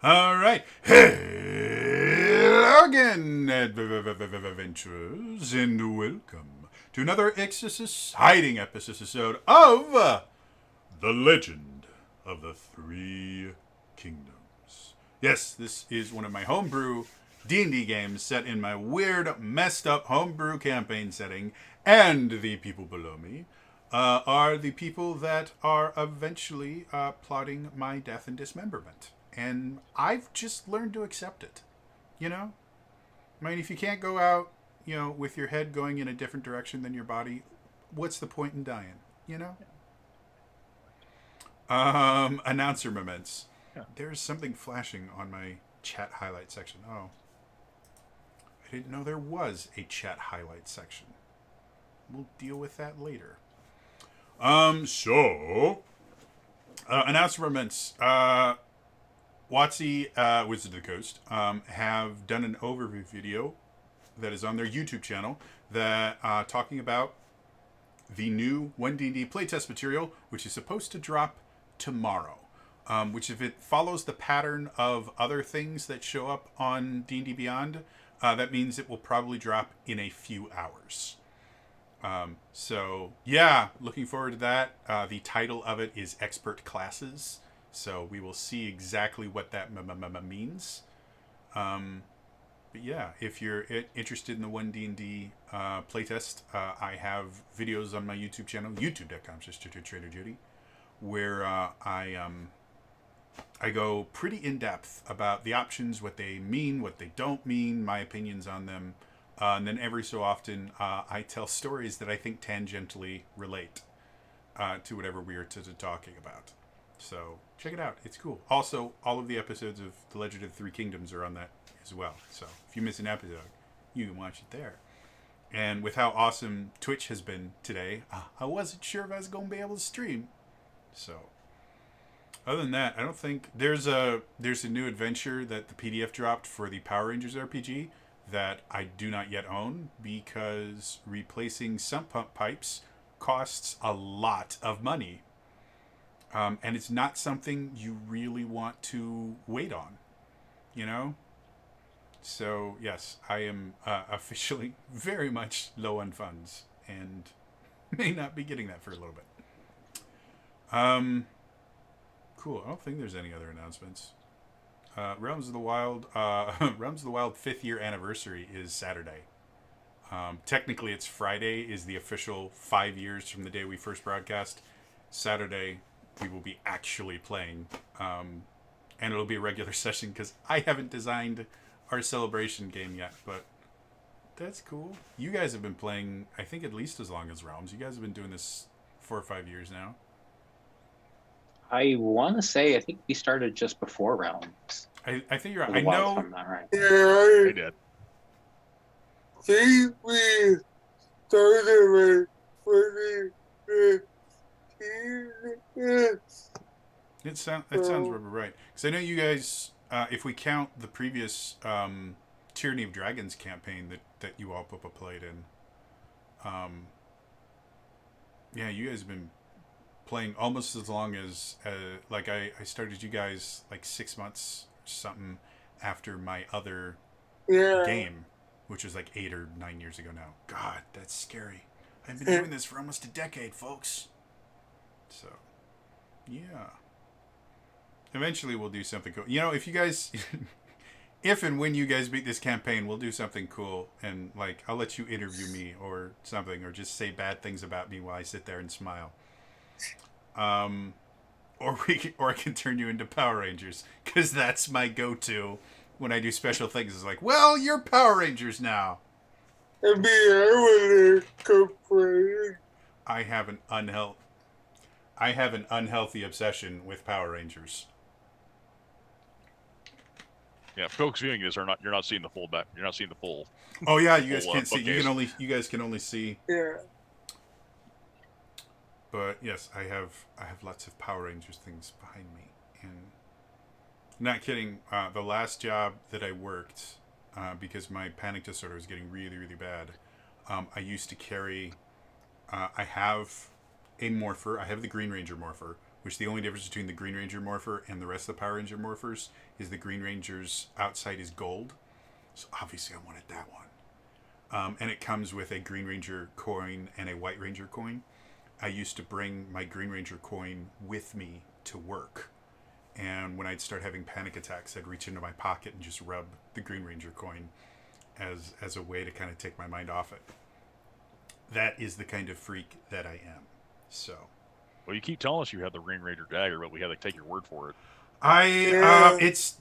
All right. Hello again, adventurers, and welcome to another exciting episode of The Legend of the Three Kingdoms. Yes, this is one of my homebrew D&D games set in my weird, messed up homebrew campaign setting, and the people below me are the people that are eventually plotting my death and dismemberment. And I've just learned to accept it. You know? I mean, if you can't go out, with your head going in a different direction than your body, what's the point in dying? You know? Announcer moments. Yeah. There's something flashing on my chat highlight section. Oh. I didn't know there was a chat highlight section. We'll deal with that later. Announcer moments. WotC, Wizard of the Coast, have done an overview video that is on their YouTube channel that talking about the new 1D&D playtest material, which is supposed to drop tomorrow. Which, if it follows the pattern of other things that show up on D&D Beyond, that means it will probably drop in a few hours. Looking forward to that. The title of it is Expert Classes, so we will see exactly what that means. But yeah, if you're interested in the 1D&D playtest, I have videos on my YouTube channel, youtube.com/TraderJudy, where I go pretty in depth about the options, what they mean, what they don't mean, my opinions on them. And then every so often, I tell stories that I think tangentially relate to whatever we are talking about. So check it out. It's cool. Also, all of the episodes of The Legend of the Three Kingdoms are on that as well. So if you miss an episode, you can watch it there. And with how awesome Twitch has been today, I wasn't sure if I was going to be able to stream. So other than that, I don't think there's a new adventure that the PDF dropped for the Power Rangers RPG that I do not yet own because replacing sump pump pipes costs a lot of money. And it's not something you really want to wait on, you know? So, yes, I am officially very much low on funds and may not be getting that for a little bit. Cool. I don't think there's any other announcements. Realms of the Wild, Realms of the Wild 5th year anniversary is Saturday. Technically, it's Friday is the official 5 years from the day we first broadcast. Saturday, we will be actually playing, and it'll be a regular session because I haven't designed our celebration game yet, but that's cool. You guys have been playing, I think, at least as long as Realms. You guys have been doing this 4 or 5 years now. I want to say, I think we started just before Realms. I think you're right. I know. If I I'm not right. Yeah, I did. think we started with 2015. That sounds right. Because I know you guys, if we count the previous Tyranny of Dragons campaign that you all played in, yeah, you guys have been playing almost as long as like I started you guys like 6 months or something after my other game, which was like 8 or 9 years ago now. God, that's scary. I've been doing this for almost a decade, folks. So, yeah. Eventually, we'll do something cool. You know, if you guys, if and when you guys beat this campaign, we'll do something cool, and like I'll let you interview me or something, or just say bad things about me while I sit there and smile. Or I can turn you into Power Rangers because that's my go-to when I do special things. It's like, well, you're Power Rangers now. I have an unhealthy obsession with Power Rangers. Yeah, folks viewing this you're not seeing the full back. You're not seeing the full. Oh yeah, you guys can't see. Bookcase. You guys can only see. Yeah. But yes, I have lots of Power Rangers things behind me, and not kidding. The last job that I worked, because my panic disorder was getting really really bad, I used to carry. I have a morpher. I have the Green Ranger morpher, which the only difference between the Green Ranger morpher and the rest of the Power Ranger morphers is the Green Ranger's outside is gold. So obviously I wanted that one. And it comes with a Green Ranger coin and a White Ranger coin. I used to bring my Green Ranger coin with me to work. And when I'd start having panic attacks, I'd reach into my pocket and just rub the Green Ranger coin as a way to kind of take my mind off it. That is the kind of freak that I am. So, Well, you keep telling us you have the Green Ranger dagger, but we had to take your word for it.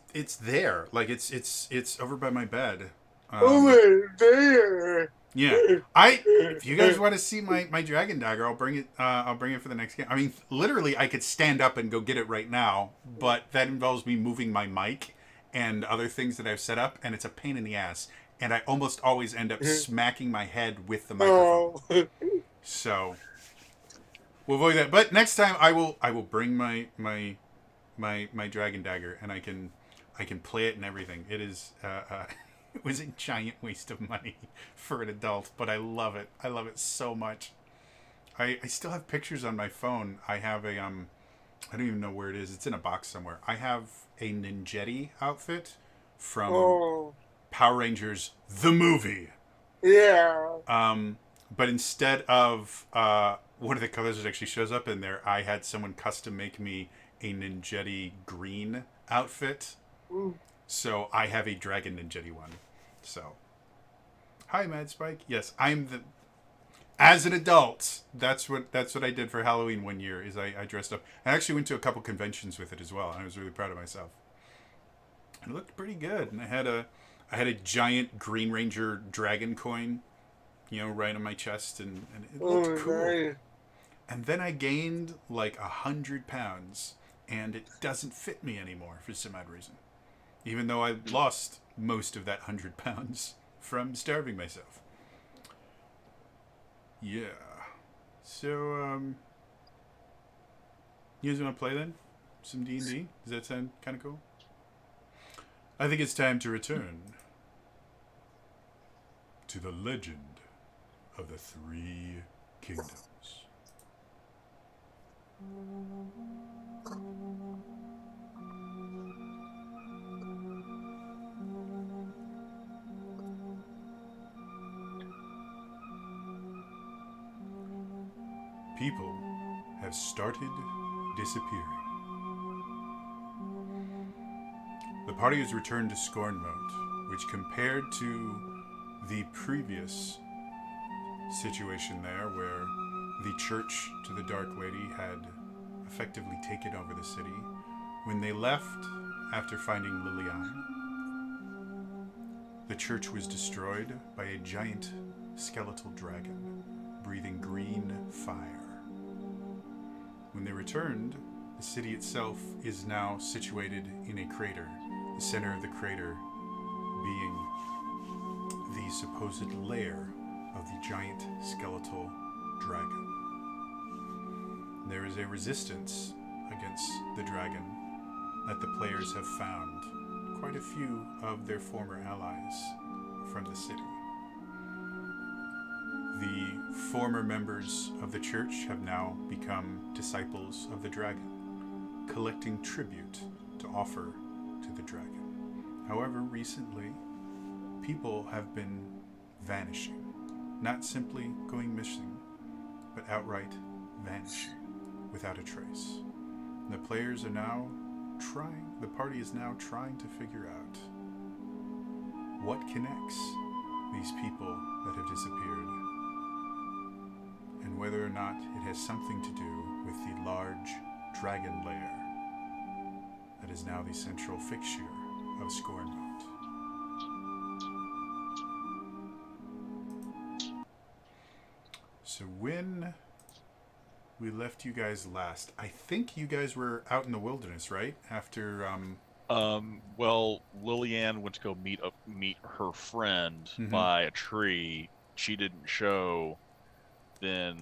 it's there, like it's over by my bed. Over there. Yeah, if you guys want to see my dragon dagger, I'll bring it. I'll bring it for the next game. I mean, literally, I could stand up and go get it right now, but that involves me moving my mic and other things that I've set up, and it's a pain in the ass. And I almost always end up smacking my head with the microphone. Oh. So we'll avoid that. But next time, I will bring my dragon dagger, and I can play it and everything. It is. It was a giant waste of money for an adult, but I love it. I love it so much. I still have pictures on my phone. I have a I don't even know where it is. It's in a box somewhere. I have a Ninjetti outfit from Oh. Power Rangers the movie. Yeah. But instead of one of the colors that actually shows up in there, I had someone custom make me a Ninjetti green outfit. Mm. So I have a Dragon Ninjetti one. So, hi, Mad Spike. Yes, as an adult, that's what I did for Halloween one year. Is I dressed up. I actually went to a couple conventions with it as well, and I was really proud of myself. And it looked pretty good. And I had a giant Green Ranger dragon coin, right on my chest, and it looked cool. Nice. And then I gained like 100 pounds, and it doesn't fit me anymore for some odd reason. Even though I lost most of that 100 pounds from starving myself. Yeah. So, you guys want to play then? Some D&D? Does that sound kind of cool? I think it's time to return to the legend of the Three Kingdoms. People have started disappearing. The party has returned to Scornmote, which compared to the previous situation there, where the church to the Dark Lady had effectively taken over the city, when they left after finding Liliane, the church was destroyed by a giant skeletal dragon breathing green fire. When they returned, the city itself is now situated in a crater, the center of the crater being the supposed lair of the giant skeletal dragon. There is a resistance against the dragon that the players have found quite a few of their former allies from the city. The former members of the church have now become disciples of the dragon, collecting tribute to offer to the dragon. However, recently, people have been vanishing. Not simply going missing, but outright vanishing without a trace. And the players are now the party is now trying to figure out what connects these people that have disappeared, and whether or not it has something to do with the large dragon lair that is now the central fixture of Scornmote. So when we left you guys last, I think you guys were out in the wilderness, right? After Well, Liliane went to go meet her friend by a tree. She didn't show. Then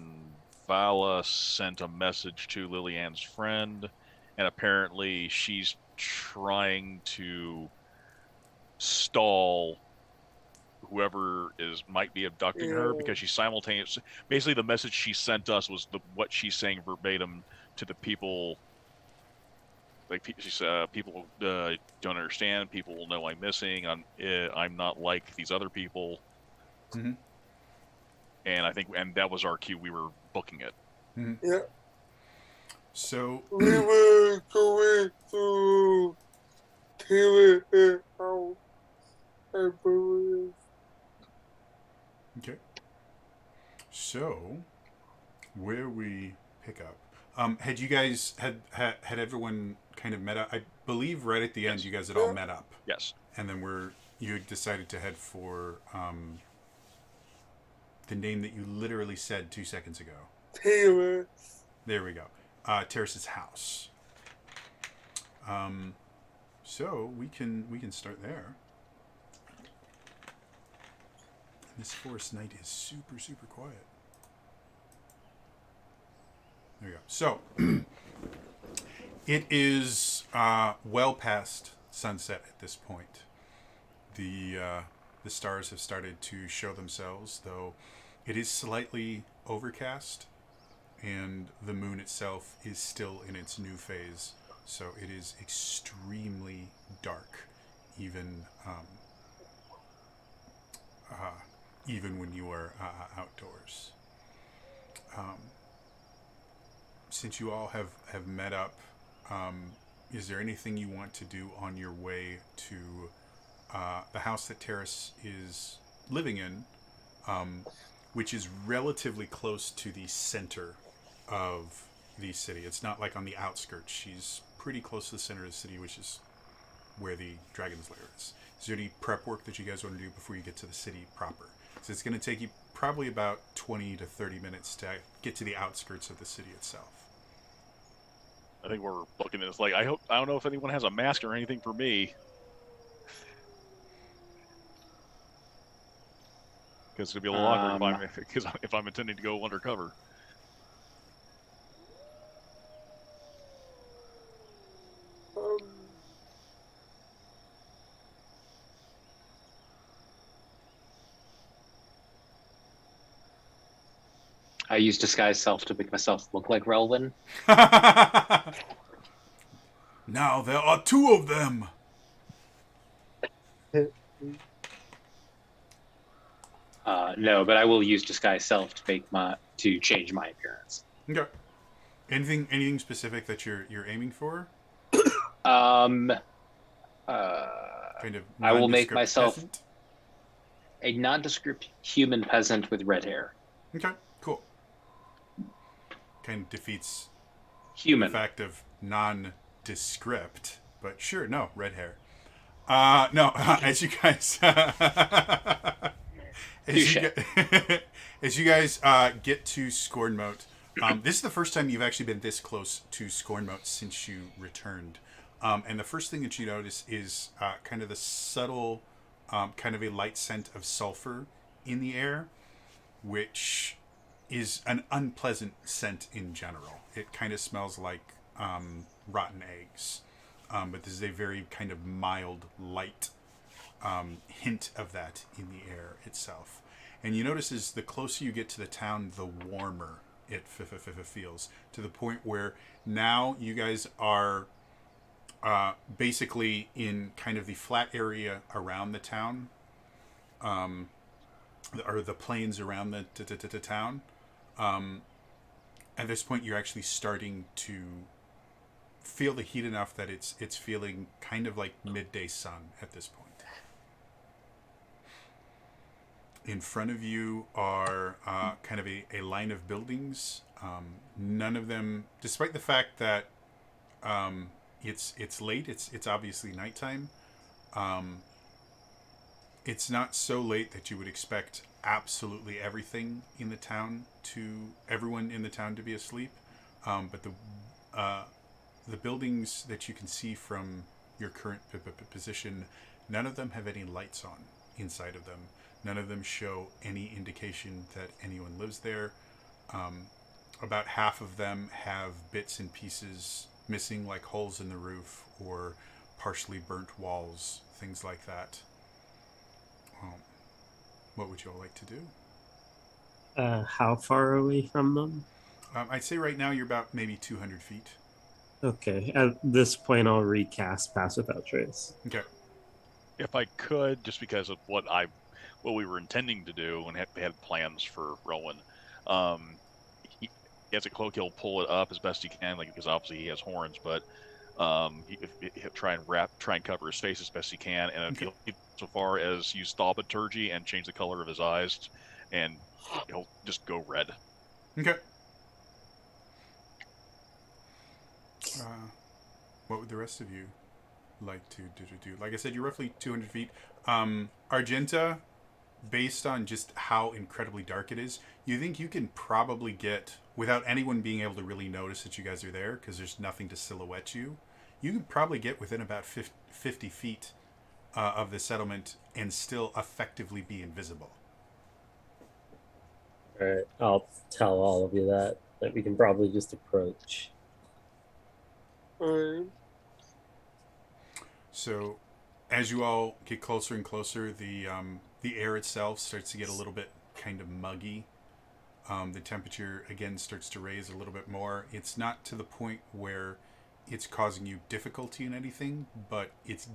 Vala sent a message to Liliane's friend, and apparently she's trying to stall whoever might be abducting her, because she simultaneously, basically the message she sent us was what she's saying verbatim to the people she said, people don't understand. People will know I'm missing. I'm not like these other people. Mm-hmm. And I think, and that was our cue. We were booking it. Mm-hmm. Yeah. So We were going to Taylor house, I believe. okay. So where we pick up? Had you guys had everyone kind of met up? I believe right at the end Yes. you guys had all met up, Yes. and then you decided to head for the name that you literally said 2 seconds ago. Taylor. There we go. Terrace's house. So we can start there. This forest night is super super quiet. There you go. So it is well past sunset at this point. The stars have started to show themselves, though it is slightly overcast, and the moon itself is still in its new phase. So it is extremely dark, even even when you are outdoors. Since you all have met up, is there anything you want to do on your way to the house that Terrace is living in, which is relatively close to the center of the city? It's not like on the outskirts. She's pretty close to the center of the city, which is where the Dragon's Lair is. Is there any prep work that you guys want to do before you get to the city proper? So it's going to take you probably about 20 to 30 minutes to get to the outskirts of the city itself. I think we're looking at this like, I don't know if anyone has a mask or anything for me. Because it's gonna be a little awkward if I'm intending to go undercover. Um, I use disguise self to make myself look like Relvin. Now there are two of them. No, but I will use disguise self to change my appearance. Okay. Anything specific that you're aiming for? Um, Kind of. I will make nondescript myself peasant? a nondescript human peasant with red hair. Okay. Cool. Kind of defeats Human. the fact of nondescript, but sure, no, red hair. No, as you guys, as you guys get to Scornmote, this is the first time you've actually been this close to Scornmote since you returned. And the first thing that you notice is kind of the subtle, kind of a light scent of sulfur in the air, which is an unpleasant scent in general. It kind of smells like rotten eggs. But this is a very kind of mild, light hint of that in the air itself. And you notice as the closer you get to the town, the warmer it feels, to the point where now you guys are basically in kind of the flat area around the town, or the plains around the town. At this point, you're actually starting to feel the heat enough that it's feeling kind of like midday sun at this point. In front of you are kind of a line of buildings. None of them, despite the fact that it's late, it's obviously nighttime. It's not so late that you would expect absolutely everything in the town everyone in the town to be asleep. But the buildings that you can see from your current position, none of them have any lights on inside of them. None of them show any indication that anyone lives there. About half of them have bits and pieces missing, like holes in the roof or partially burnt walls, things like that. What would you all like to do? How far are we from them? I'd say right now you're about maybe 200 feet. Okay, at this point, I'll recast Pass Without Trace. Okay. If I could, just because of what we were intending to do and had plans for Rowan, he as a cloak, he'll pull it up as best he can, like because obviously he has horns, but he'll try and cover his face as best he can, and Okay. he'll so far as use thaumaturgy and change the color of his eyes, and he'll just go red. Okay. What would the rest of you like to do? Like I said, you're roughly 200 feet. Argenta, based on just how incredibly dark it is, you think you can probably get, without anyone being able to really notice that you guys are there, because there's nothing to silhouette you, you could probably get within about 50 feet of the settlement and still effectively be invisible. All right, I'll tell all of you that we can probably just approach. Alright. So, as you all get closer and closer, the air itself starts to get a little bit kind of muggy. The temperature again starts to raise a little bit more. It's not to the point where it's causing you difficulty in anything, but it's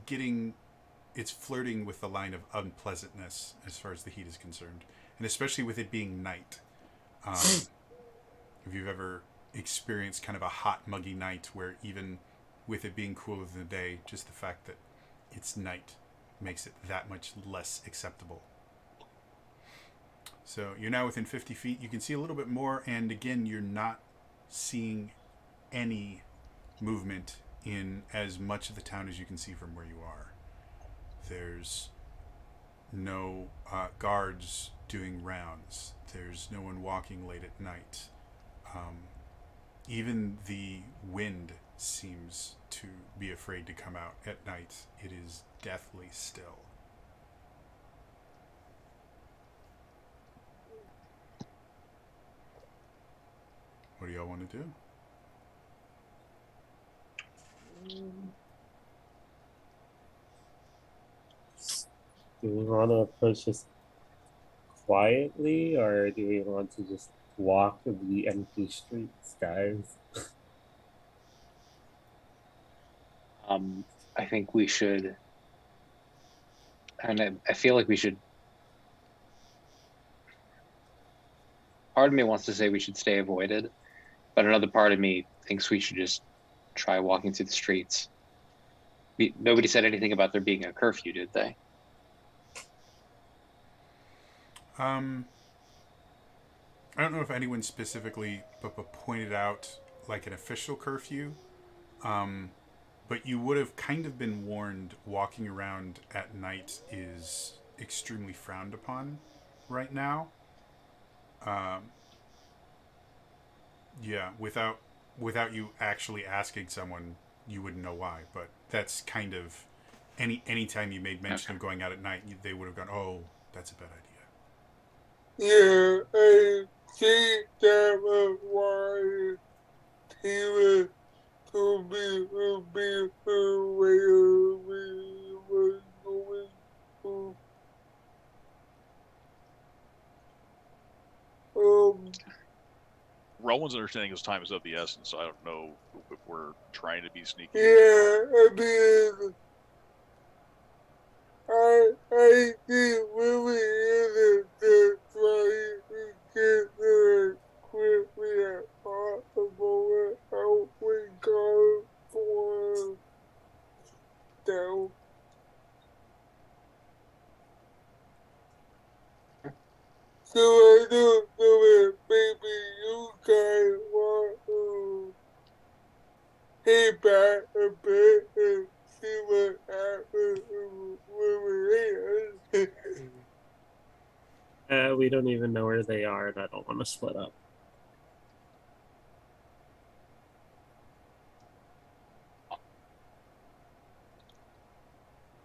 flirting with the line of unpleasantness as far as the heat is concerned, and especially with it being night. If you've ever experienced kind of a hot, muggy night where even with it being cooler than the day, just the fact that it's night makes it that much less acceptable. So you're now within 50 feet. You can see a little bit more, and again, you're not seeing any movement in as much of the town as you can see from where you are. There's no guards doing rounds. There's no one walking late at night. Even the wind seems to be afraid to come out at night. It is deathly still. What do y'all want to do? Do we want to approach this quietly, or do we want to just walk the empty streets, guys? I think we should, and I feel like we should. Part of me wants to say we should stay avoided, but another part of me thinks we should just try walking through the streets. Nobody said anything about there being a curfew, did they? I don't know if anyone specifically pointed out like an official curfew, but you would have kind of been warned walking around at night is extremely frowned upon right now. Yeah, without you actually asking someone, you wouldn't know why. But that's kind of any time you made mention of going out at night, they would have gone, "Oh, that's a bad idea." Yeah, I think that was why he was to be where we were going to. Rowan's understanding his time is of the essence. I don't know if we're trying to be sneaky. Yeah, I mean, I think really is just try to get there quickly as possible without we go for down. So I don't know if maybe you guys want to head back a bit and see what happens when we're here. We don't even know where they are, and I don't want to split up.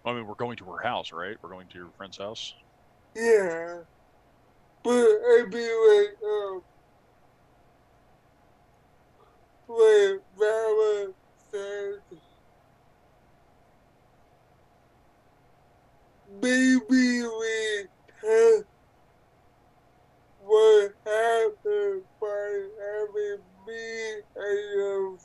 I mean, we're going to her house, right? We're going to your friend's house. Yeah. But I'd be like Vala said, maybe we test what happened by having me and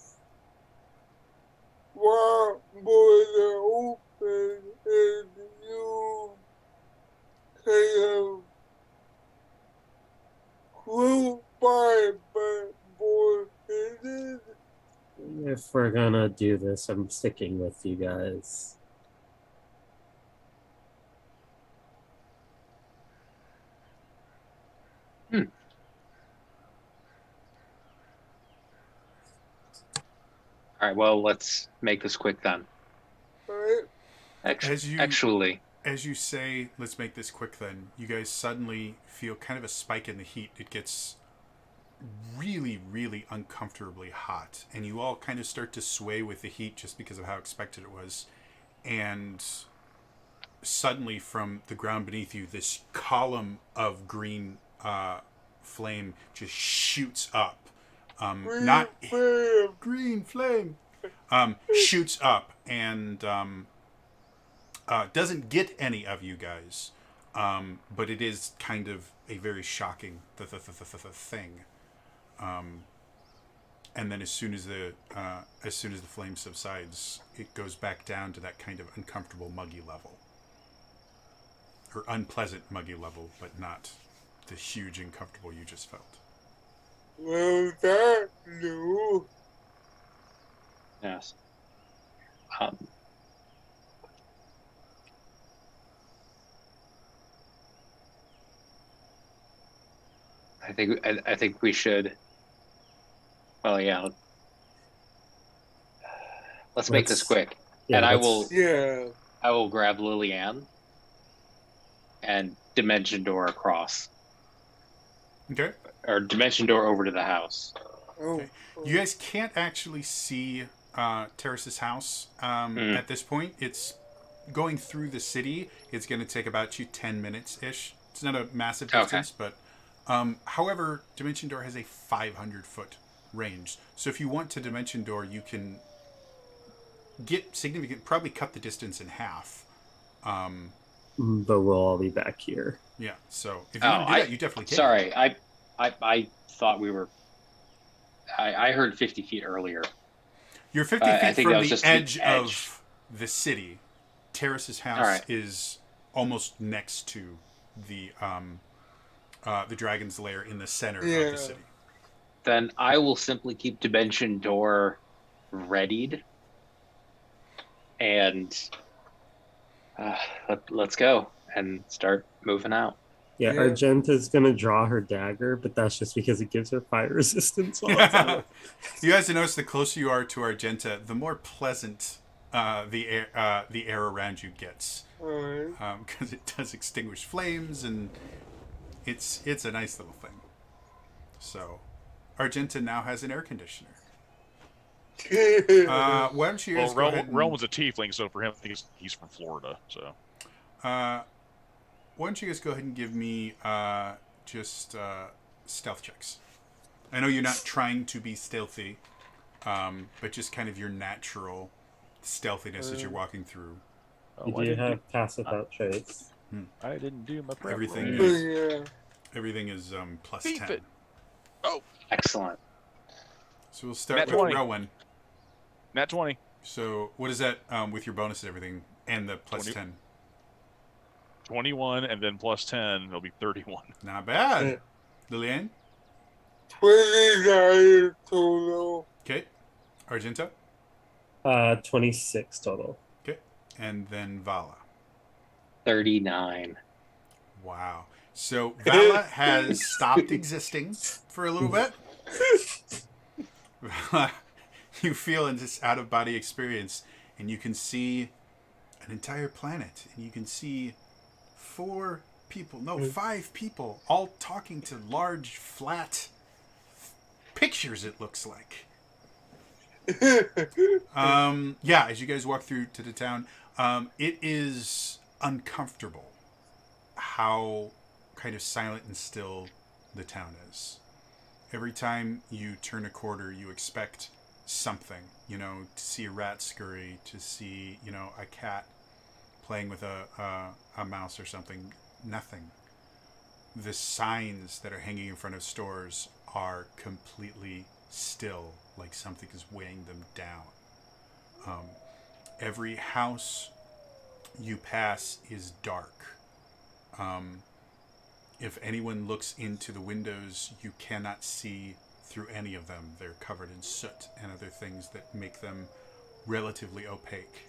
If we're gonna do this, I'm sticking with you guys. All right. Well, let's make this quick then. Alright. Actually, As you say, let's make this quick then, you guys suddenly feel kind of a spike in the heat. It gets really, really uncomfortably hot, and you all kind of start to sway with the heat just because of how expected it was. And suddenly, from the ground beneath you, this column of green flame just shoots up. Not Bam. green flame. Shoots up and doesn't get any of you guys, but it is kind of a very shocking thing. And then as soon as the flame subsides, it goes back down to that kind of uncomfortable, muggy level, or unpleasant, muggy level, but not the huge uncomfortable you just felt. Well, that new. yes. I think we should. Well, yeah. Let's make this quick, and I will grab Lillian and dimension door across, Okay. or dimension door over to the house. Oh. Okay. You guys can't actually see Terrace's house at this point. It's going through the city. It's going to take about 10 minutes ish. It's not a massive distance, but however, Dimension Door has a 500-foot range. So if you want to Dimension Door, you can get significant, probably cut the distance in half. But we'll all be back here. Yeah. So if you want to do that, you definitely can. Sorry, I thought we were. I heard 50 feet earlier. You're 50 feet from the edge the of the city. Terrace's house is almost next to the dragon's lair in the center of the city. Then I will simply keep Dimension Door readied, and let's go and start moving out. Yeah, Argenta's gonna draw her dagger, but that's just because it gives her fire resistance. You guys notice the closer you are to Argenta, the more pleasant the air around you gets, because it does extinguish flames, and it's a nice little thing. So, Argenta now has an air conditioner. Why don't you guys go ahead and... Realm was a tiefling, so for him, I think he's from Florida. So, why don't you guys go ahead and give me just stealth checks? I know you're not trying to be stealthy, but just kind of your natural stealthiness as you're walking through. You do have pass without trace. I didn't do my prep Everything roll. Everything is plus Beef 10. it. Oh, excellent. So we'll start Nat with 20. Rowan. Nat 20. So what is that with your bonus and everything and the plus 20. 10? 21 and then plus 10, it'll be 31. Not bad. Lillian? 29 total. Okay. Argenta? 26 total. Okay. And then Vala. 39. Wow. So Vala has stopped existing for a little bit. You feel in this out-of-body experience, and you can see an entire planet, and you can see 5 people, all talking to large, flat pictures, it looks like. As you guys walk through to the town, it is uncomfortable how kind of silent and still the town is. Every time you turn a corner, you expect something, to see a rat scurry, to see, a cat playing with a mouse or something. Nothing. The signs that are hanging in front of stores are completely still, like something is weighing them down. Every house you pass is dark. If anyone looks into the windows, you cannot see through any of them. They're covered in soot and other things that make them relatively opaque.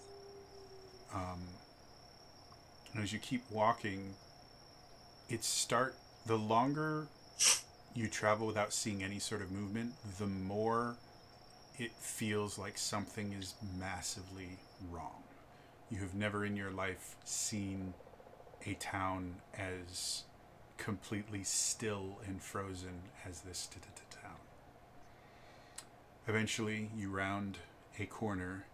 And as you keep walking, the longer you travel without seeing any sort of movement, the more it feels like something is massively wrong. You have never in your life seen a town as completely still and frozen as this town. Eventually, you round a corner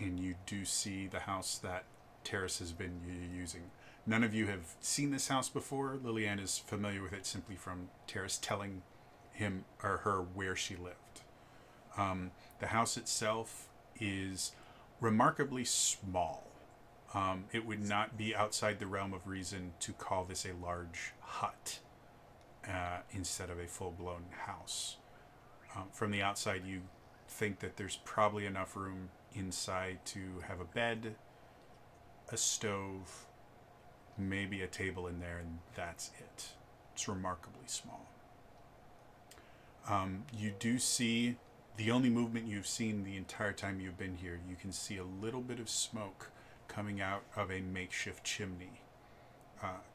and you do see the house that Terrace has been using. None of you have seen this house before. Lillian is familiar with it simply from Terrace telling him or her where she lived. The house itself is remarkably small. It would not be outside the realm of reason to call this a large hut instead of a full-blown house. From the outside, you think that there's probably enough room inside to have a bed, a stove, maybe a table in there, and that's it. It's remarkably small. You do see the only movement you've seen the entire time you've been here. You can see a little bit of smoke coming out of a makeshift chimney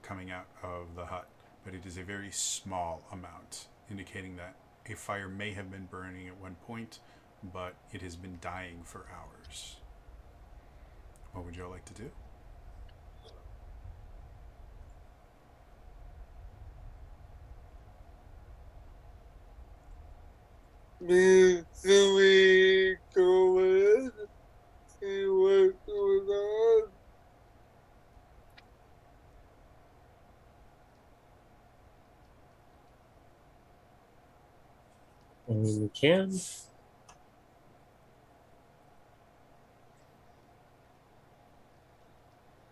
coming out of the hut, but it is a very small amount, indicating that a fire may have been burning at one point, but it has been dying for hours. What would y'all like to do? Do we go in? See what's going on? I mean, we can.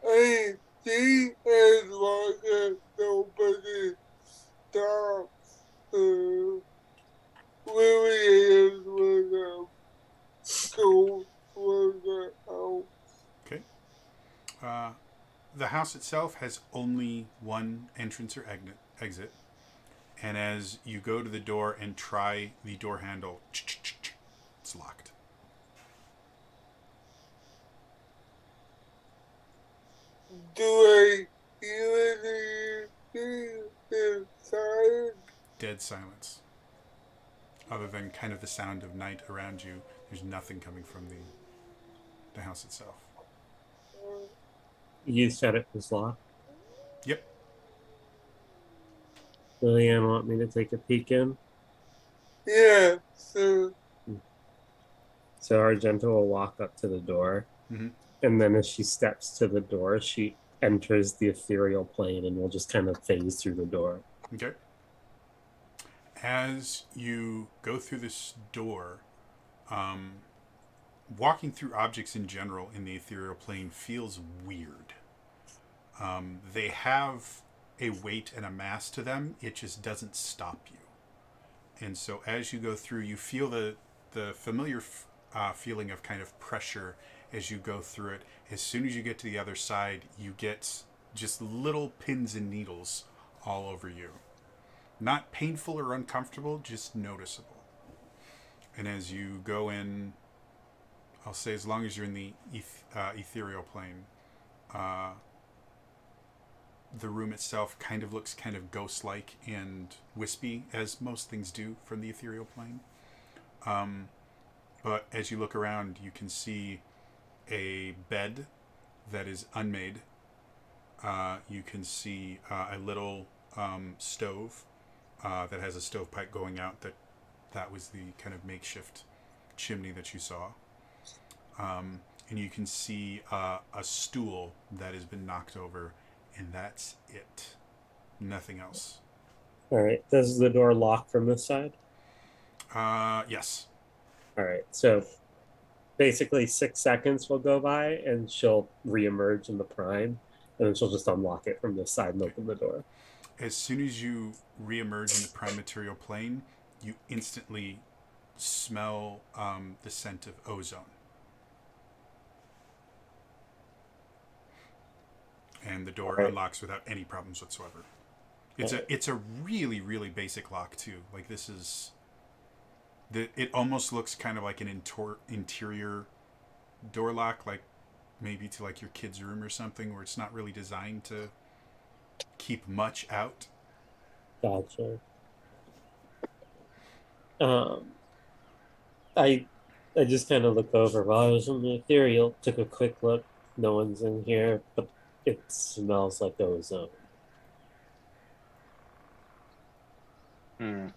I think as long as nobody stops Williams will go for the house. Okay. The house itself has only one entrance or exit. And as you go to the door and try the door handle, it's locked. Do I hear anything inside? Dead silence. Other than kind of the sound of night around you, there's nothing coming from the house itself. You said it was locked. Yep. Lillian want me to take a peek in? Yeah, so So Argento will walk up to the door, and then as she steps to the door, she enters the ethereal plane and will just kind of phase through the door. Okay. As you go through this door, walking through objects in general in the ethereal plane feels weird. They have a weight and a mass to them. It just doesn't stop you. And so as you go through, you feel the familiar feeling of kind of pressure as you go through it. As soon as you get to the other side, you get just little pins and needles all over you. Not painful or uncomfortable, just noticeable. And as you go in, I'll say as long as you're in the ethereal plane, the room itself kind of looks kind of ghost-like and wispy, as most things do from the ethereal plane. But as you look around, you can see a bed that is unmade. You can see a little stove that has a stovepipe going out. That was the kind of makeshift chimney that you saw. And you can see a stool that has been knocked over, and that's it. Nothing else. All right. Does the door lock from this side? Yes. All right. So basically 6 seconds will go by and she'll reemerge in the prime, and then she'll just unlock it from this side and open the door. As soon as you reemerge in the prime material plane, you instantly smell the scent of ozone. And the door unlocks without any problems whatsoever. It's a really, really basic lock too. Like this is it almost looks kind of like an interior door lock, like maybe to like your kid's room or something, where it's not really designed to keep much out. Gotcha. Um, I I just kind of look over while I was in the ethereal, took a quick look. No one's in here, but it smells like ozone. Hmm.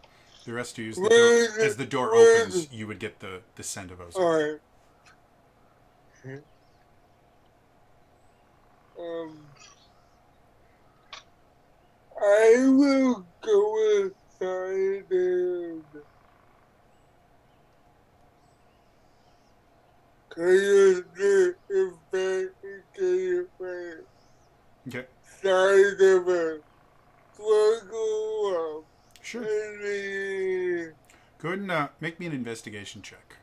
The rest of you, Where as is the door where is opens, you would get the scent of ozone. alright. Um I will go inside and kind of investigate my Okay, side of a struggle sure. any Go ahead and make me an investigation check.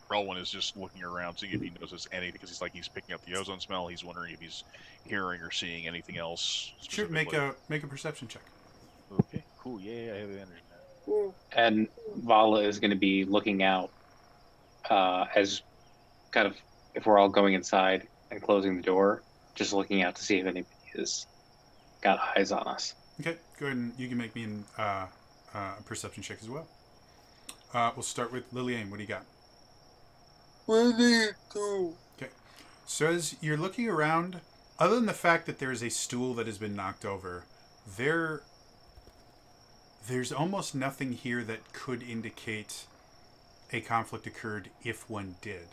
Relwyn is just looking around, seeing if he notices anything, because he's picking up the ozone smell. He's wondering if he's hearing or seeing anything else Sure, specifically. make a perception check. Okay, cool. Yeah, I have advantage now. And Vala is going to be looking out as kind of if we're all going inside and closing the door, just looking out to see if anybody has got eyes on us. Okay, go ahead and you can make me a perception check as well. We'll start with Lillian. What do you got? 22. Okay. So as you're looking around, other than the fact that there is a stool that has been knocked over, there's almost nothing here that could indicate a conflict occurred if one did.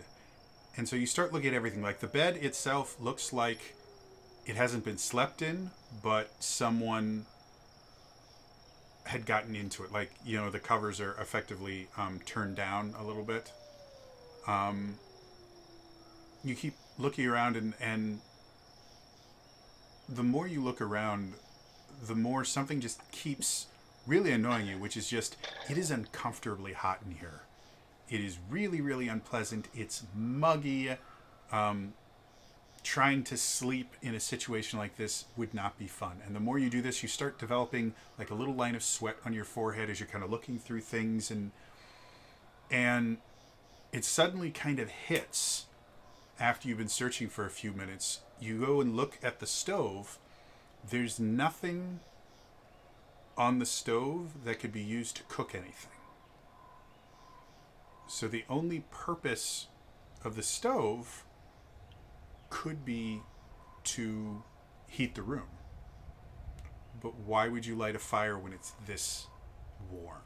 And so you start looking at everything. Like the bed itself looks like it hasn't been slept in, but someone had gotten into it. Like, you know, the covers are effectively turned down a little bit. You keep looking around, and the more you look around, the more something just keeps really annoying you, which is just, it is uncomfortably hot in here. It is really, really unpleasant. It's muggy. Trying to sleep in a situation like this would not be fun. And the more you do this, you start developing like a little line of sweat on your forehead as you're kind of looking through things, and it suddenly kind of hits after you've been searching for a few minutes. You go and look at the stove. There's nothing on the stove that could be used to cook anything. So the only purpose of the stove could be to heat the room. But why would you light a fire when it's this warm?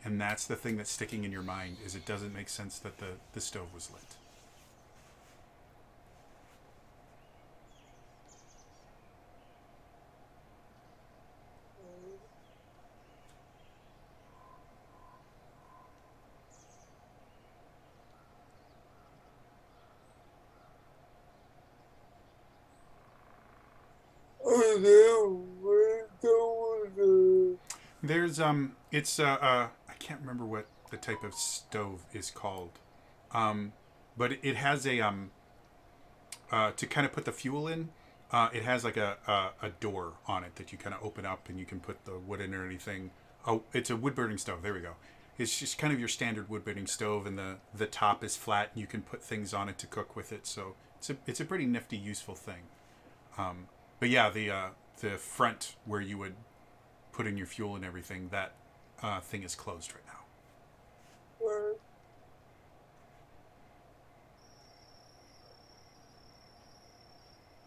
And that's the thing that's sticking in your mind, is it doesn't make sense that the stove was lit. There's it's I can't remember what the type of stove is called, but it has a to kind of put the fuel in. It has like a door on it that you kind of open up and you can put the wood in or anything. Oh, it's a wood burning stove. There we go. It's just kind of your standard wood burning stove, and the top is flat, and you can put things on it to cook with it. So it's a pretty nifty, useful thing. But yeah, the front where you would put in your fuel and everything, that thing is closed right now.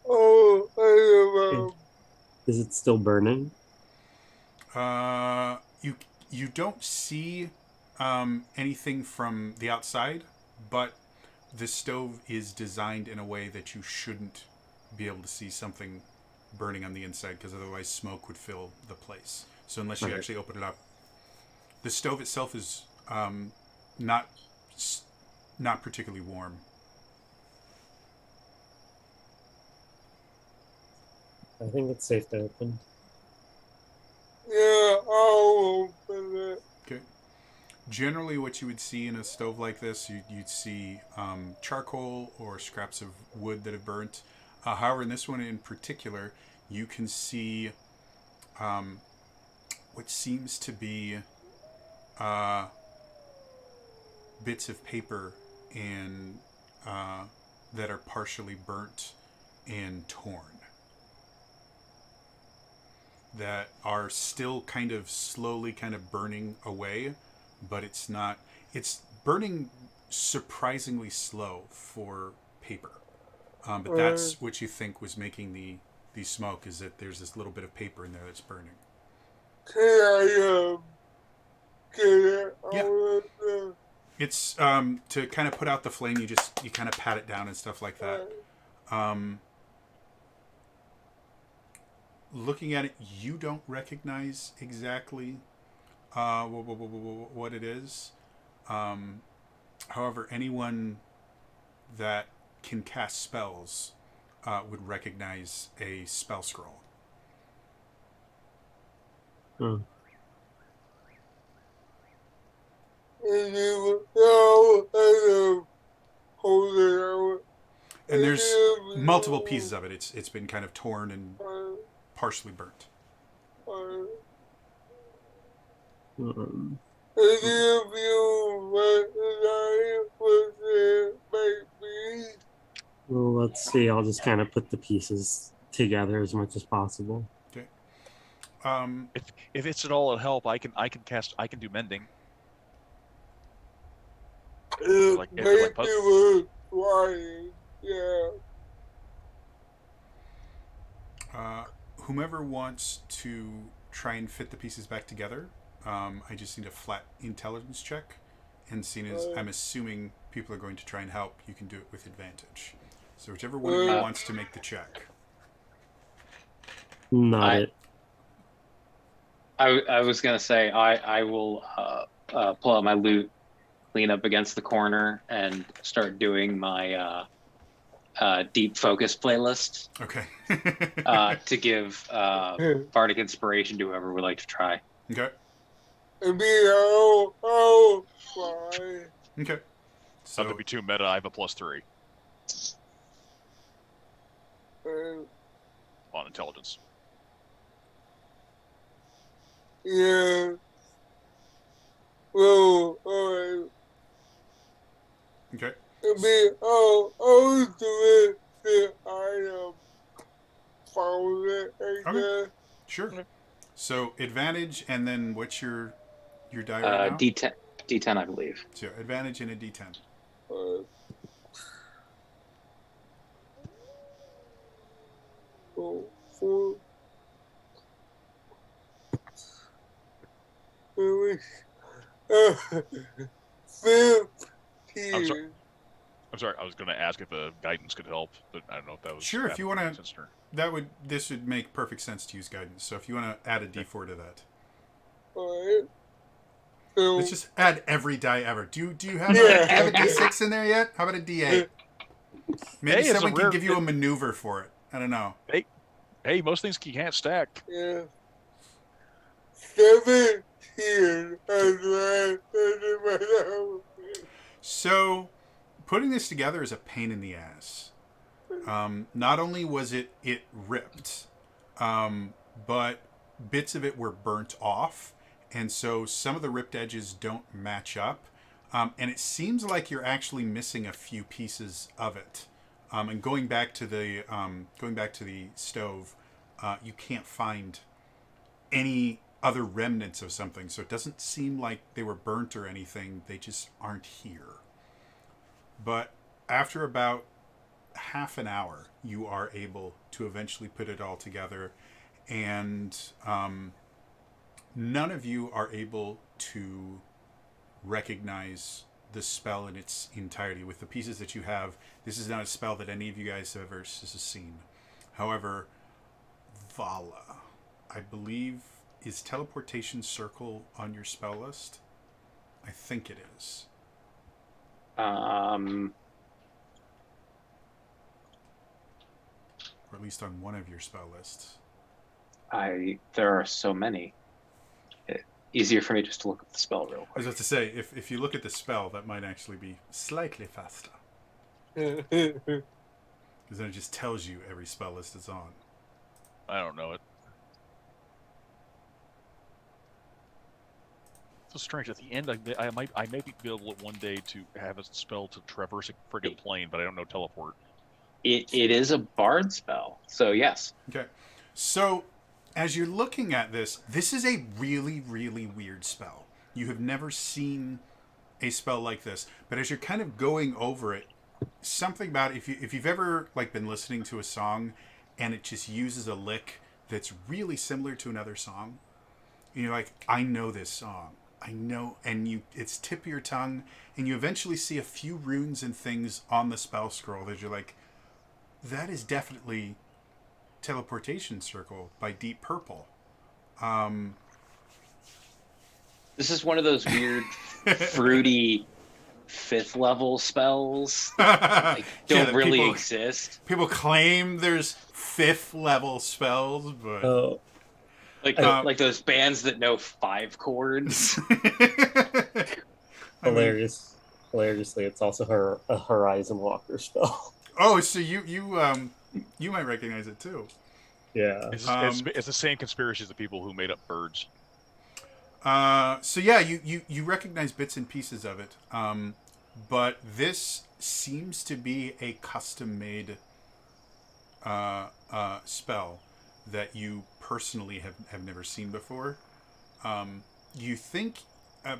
Oh, Is it still burning? You don't see anything from the outside, but the stove is designed in a way that you shouldn't be able to see something burning on the inside, because otherwise smoke would fill the place. So unless you actually open it up, the stove itself is not particularly warm. I think it's safe to open. yeah, I'll open it. Okay. Generally, what you would see in a stove like this, you'd see charcoal or scraps of wood that have burnt. However, in this one in particular, you can see what seems to be bits of paper and that are partially burnt and torn, that are still kind of slowly kind of burning away, but it's not, it's burning surprisingly slow for paper. But that's what you think was making the smoke, is that there's this little bit of paper in there that's burning. Can I get it Yeah. out of the It's to kind of put out the flame, you kind of pat it down and stuff like that. Looking at it, you don't recognize exactly what it is. However, anyone that can cast spells would recognize a spell scroll. Hmm. and you know, hold it out. And there's multiple pieces of it. It's been kind of torn and partially burnt. Um, And if you recognize what it might be, well, let's see. I'll just kind of put the pieces together as much as possible. Okay. If it's at all a help, I can do mending. it Like- might like be worth trying. Yeah. Whomever wants to try and fit the pieces back together, I just need a flat intelligence check. And seeing as I'm assuming people are going to try and help, you can do it with advantage. So whichever one of you wants to make the check. Not I- it. I was gonna say I will pull out my loot, lean up against the corner, and start doing my deep focus playlist Okay. to give bardic inspiration to whoever would like to try. Okay. And be oh, fine. Okay. Not So to be too meta, I have a +3 on intelligence. Yeah. Well, alright. okay. And be I'll do it that I found it, I Okay. guess. Sure. So advantage, and then what's your die right now? D10, I believe. So advantage and a D10. So, 4. Really? 15. I'm sorry, I was going to ask if a guidance could help, but I don't know if that was Sure, if you wanna- Sister. This would make perfect sense to use guidance. So if you want to add a D4 to that, Alright. So, let's just add every die ever. Do you have Yeah. do you have a D6 in there yet? How about a D8? Maybe Hey, it's a someone can rare- give you a maneuver for it. I don't know. Hey, most things you can't stack. yeah. 17 as well. So, putting this together is a pain in the ass. Not only was it ripped, but bits of it were burnt off, and so some of the ripped edges don't match up, and it seems like you're actually missing a few pieces of it. And going back to the stove, you can't find any other remnants of something, so it doesn't seem like they were burnt or anything. They just aren't here. But after about half an hour, you are able to eventually put it all together, and none of you are able to recognize the spell in its entirety. With the pieces that you have, this is not a spell that any of you guys have ever seen. However, Vala, I believe, is teleportation circle on your spell list? I think it is. Or at least on one of your spell lists. There are so many. Easier for me just to look up the spell real I quick. was about to say, if you look at the spell, that might actually be slightly faster. Because then it just tells you every spell list it's on. I don't know it. So strange. At the end, I may be able one day to have a spell to traverse a friggin' plane, but I don't know teleport. It is a bard spell, so yes. Okay. So, as you're looking at this, this is a really, really weird spell. You have never seen a spell like this, but as you're kind of going over it, something about it, if you've ever like been listening to a song and it just uses a lick that's really similar to another song, and you're like, I know this song. I know, and it's tip of your tongue, and you eventually see a few runes and things on the spell scroll that you're like, that is definitely Teleportation Circle by Deep Purple. This is one of those weird, fruity 5th level spells that don't really exist. People claim there's 5th level spells, but like those bands that know 5 chords. Hilariously, it's also a Horizon Walker spell. Oh, so you might recognize it too. Yeah, it's the same conspiracy as the people who made up birds. So yeah, you recognize bits and pieces of it, but this seems to be a custom-made spell that you personally have never seen before. You think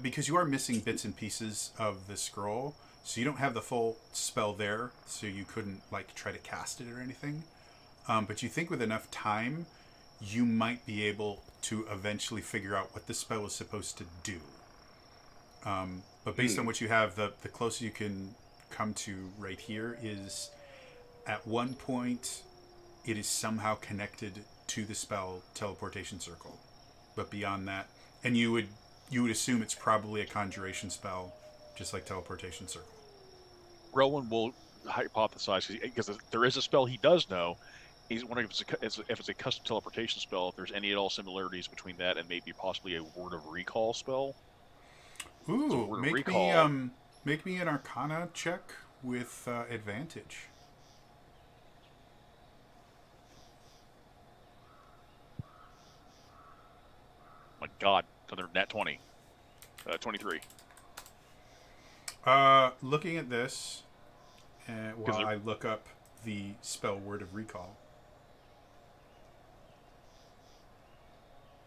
because you are missing bits and pieces of the scroll, so you don't have the full spell there, so you couldn't like try to cast it or anything. But you think with enough time, you might be able to eventually figure out what the spell is supposed to do. But based on what you have, the closest you can come to right here is at one point it is somehow connected to the spell Teleportation Circle. But beyond that, and you would assume it's probably a conjuration spell, just like Teleportation Circle. Relwyn will hypothesize, because there is a spell he does know. He's wondering if it's a custom teleportation spell, if there's any at all similarities between that and maybe possibly a Word of Recall spell. Ooh, make me an Arcana check with advantage. My God, another nat 20. 23. Looking at this, while I look up the spell Word of Recall.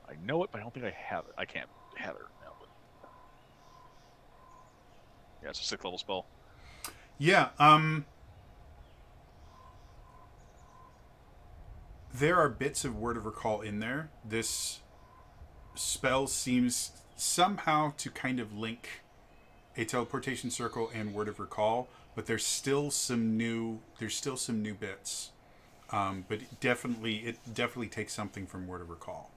I know it, but I don't think I have it. I can't have it now. But... yeah, it's a 6th level spell. Yeah, there are bits of Word of Recall in there. This spell seems somehow to kind of link a Teleportation Circle and Word of Recall, but there's still some new bits. But it definitely takes something from Word of Recall.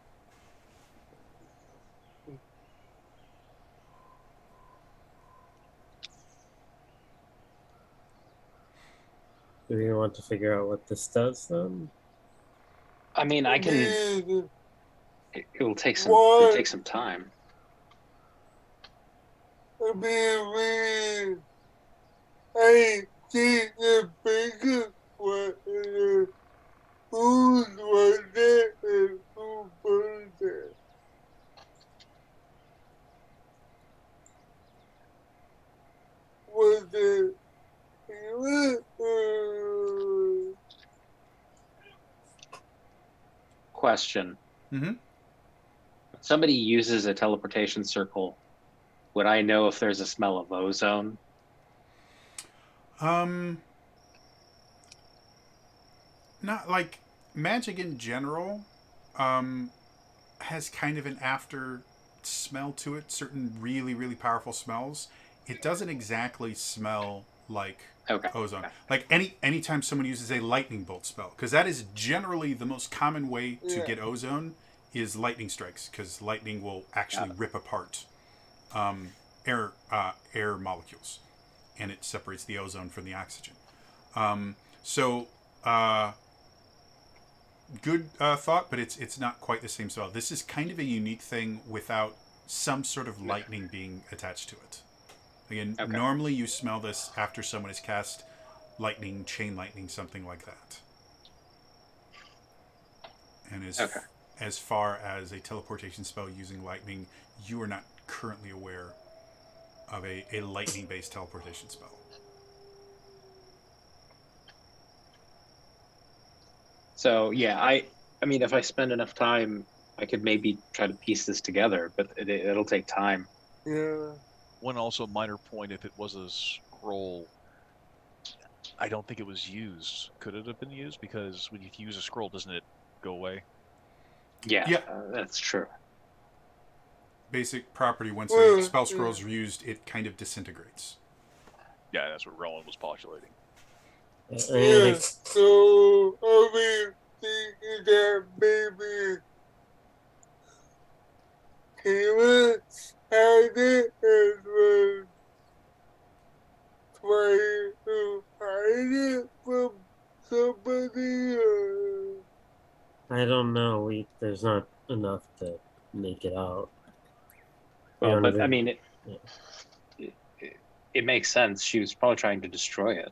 Do you want to figure out what this does then? I mean, I can. It'll take some time. I mean, I think the biggest one is who was it and who burned it. Was it Question. Mm-hmm. Somebody uses a teleportation circle. Would I know if there's a smell of ozone? Not like magic in general has kind of an after smell to it. Certain really, really powerful smells. It doesn't exactly smell like ozone. Like anytime someone uses a lightning bolt spell, because that is generally the most common way to get ozone is lightning strikes, because lightning will actually rip apart air molecules, and it separates the ozone from the oxygen. Good thought, but it's not quite the same spell. This is kind of a unique thing without some sort of lightning being attached to it. Again, normally you smell this after someone has cast lightning, chain lightning, something like that. And as far as a teleportation spell using lightning, you are not currently aware of a lightning-based teleportation spell. So yeah, I mean, if I spend enough time, I could maybe try to piece this together, but it'll take time. Yeah. One also minor point: if it was a scroll, I don't think it was used. Could it have been used? Because when you use a scroll, doesn't it go away? Yeah, Yeah. that's true. Basic property, once Well, a spell scroll is used, it kind of disintegrates. Yeah, that's what Rowan was postulating. Yeah, so I mean, thinking that maybe Kayla had it and was trying to hide it from somebody. I don't know. There's not enough to make it out. Well, but I Even- mean, yeah. it makes sense. She was probably trying to destroy it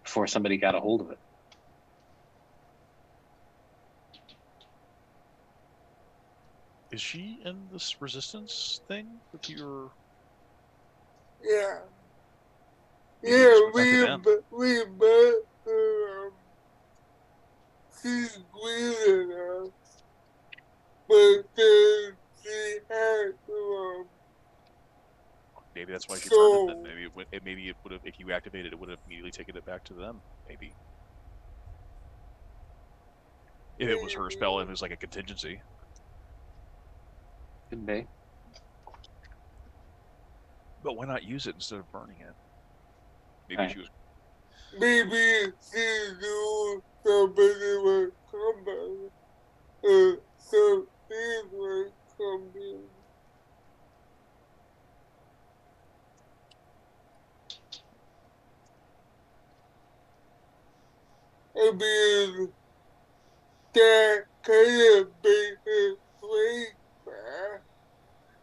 before somebody got a hold of it. Is she in this resistance thing with your? Yeah. Maybe Yeah, just go back to them. we met her. She's green enough, but then she had to, Maybe that's why she turned it. Then so, maybe it would have. If you activated it, would have immediately taken it back to them. Maybe if it was her spell, if it was like a contingency. Could be. But why not use it instead of burning it? Maybe Right. she was. maybe she knew somebody would come back. So things would come in. I mean, that kind of made it way back.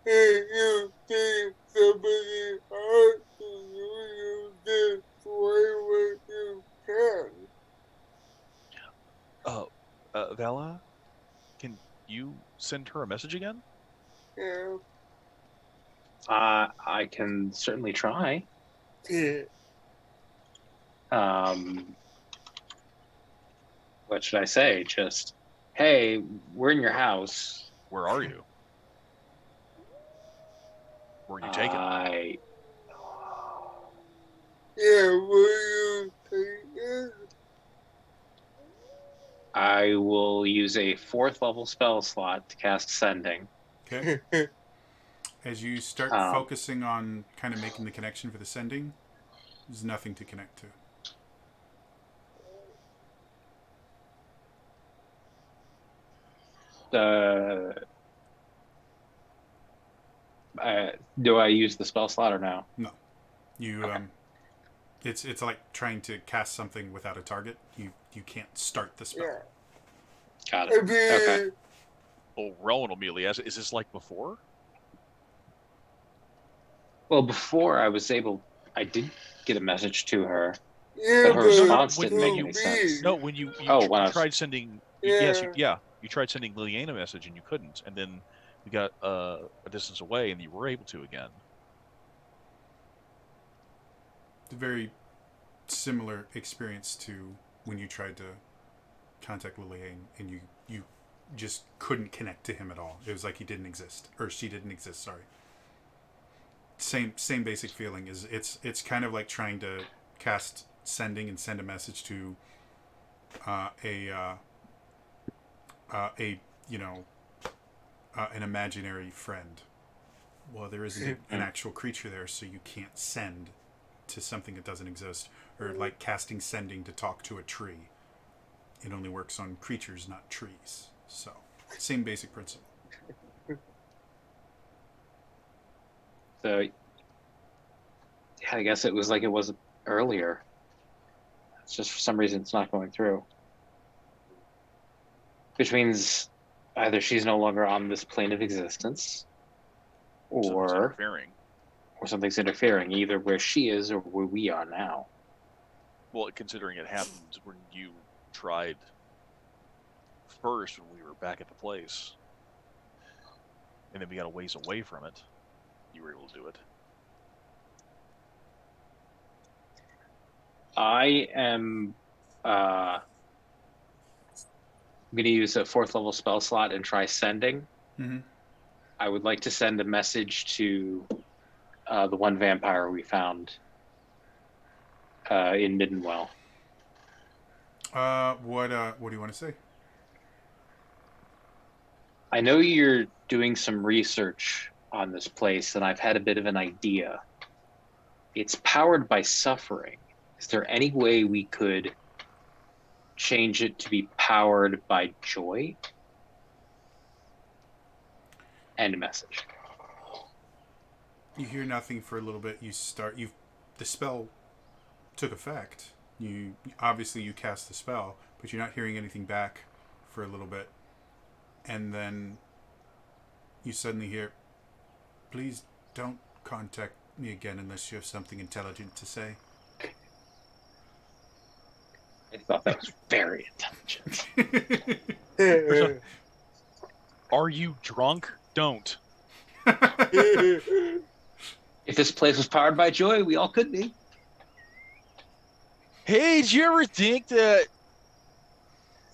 And you think somebody else you destroy what you can. Vala, can you send her a message again? Yeah. I can certainly try. Yeah. What should I say? Just, hey, we're in your house. Where are you? Where are you taken? Yeah, will you take it? I will use a 4th level spell slot to cast Sending. Okay. As you start focusing on kind of making the connection for the sending, there's nothing to connect to. Do I use the spell slot or no? No. You Okay. it's like trying to cast something without a target. You can't start the spell. Yeah. Got I it. mean, Okay. Oh, Rowan will immediately ask, is this like before? Well, before I did get a message to her. yeah, But her but response to didn't make me, any sense. No, when you when I was- tried sending. Yeah. You tried sending Liliana a message and you couldn't, and then we got a distance away and you were able to again. It's a very similar experience to when you tried to contact Lillian and you just couldn't connect to him at all. It was like he didn't exist, or she didn't exist. Sorry. Same basic feeling. Is it's kind of like trying to cast sending and send a message to an imaginary friend. Well, there isn't an actual creature there, so you can't send to something that doesn't exist. Or like casting sending to talk to a tree. It only works on creatures, not trees. So, same basic principle. So, yeah, I guess it was like it was earlier. It's just for some reason it's not going through. Which means either she's no longer on this plane of existence, Something's or something's interfering, either where she is or where we are now. Well, considering it happened when you tried first when we were back at the place, and then we got a ways away from it. you were able to do it. I am going to use a 4th level spell slot and try sending. Mm-hmm. I would like to send a message to the one vampire we found in Middenwell. What do you want to say? I know you're doing some research on this place, and I've had a bit of an idea. It's powered by suffering. Is there any way we could change it to be powered by joy? End of message. You hear nothing for a little bit. The spell took effect. You cast the spell, but you're not hearing anything back for a little bit. And then you suddenly hear, "Please don't contact me again unless you have something intelligent to say." I thought that was very intelligent. Are you drunk? Don't. If this place was powered by joy, we all could be. Hey, did you ever think that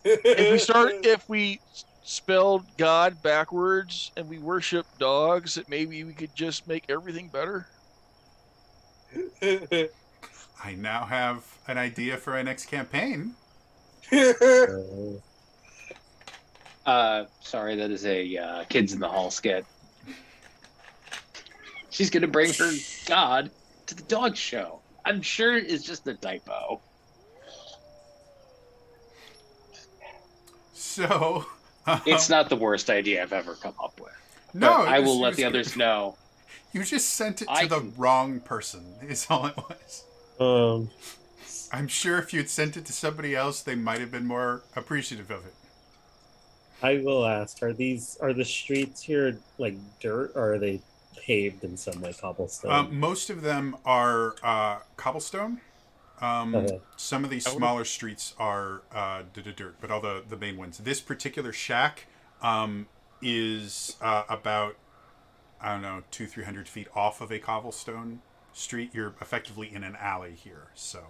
if we spelled God backwards and we worship dogs, that maybe we could just make everything better? I now have an idea for our next campaign. Sorry, that is a Kids in the Hall skit. She's gonna bring her God to the dog show. I'm sure it's just a typo. So It's not the worst idea I've ever come up with. no, But I will let the others know. You just sent it to the wrong person. Is all it was. I'm sure if you'd sent it to somebody else, they might have been more appreciative of it. I will ask: are the streets here like dirt, or are they paved in some like cobblestone? Most of them are cobblestone. Okay. Some of these smaller streets are dirt, but all the main ones. This particular shack is about, I don't know, 200-300 feet off of a cobblestone street. You're effectively in an alley here, so.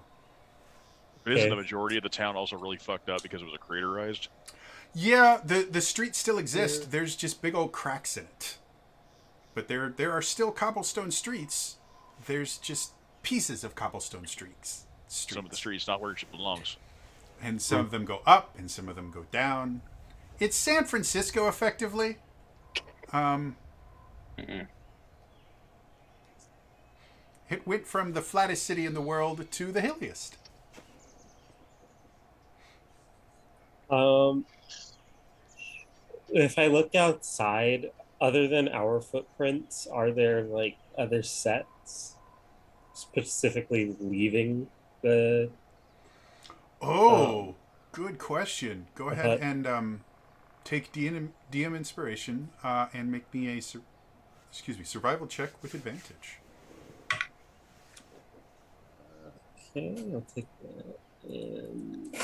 But isn't the majority of the town also really fucked up because it was a craterized? Yeah, the streets still exist. There's just big old cracks in it. But there are still cobblestone streets. There's just pieces of cobblestone streets. Some of the streets not where it belongs. And some of them go up, and some of them go down. It's San Francisco, effectively. It went from the flattest city in the world to the hilliest. If I look outside, other than our footprints, are there like other sets specifically leaving the? Good question. Go ahead and take DM inspiration and make me a survival check with advantage. Okay, I'll take that. And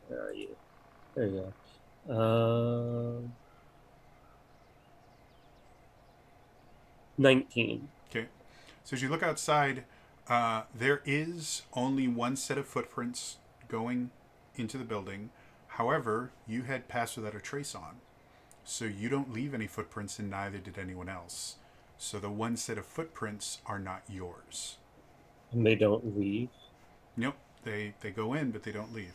where are you? There you go. 19. Okay. So as you look outside, there is only one set of footprints going into the building. However, you had passed without a trace on. So you don't leave any footprints, and neither did anyone else. So the one set of footprints are not yours. And they don't leave? Nope. They go in, but they don't leave.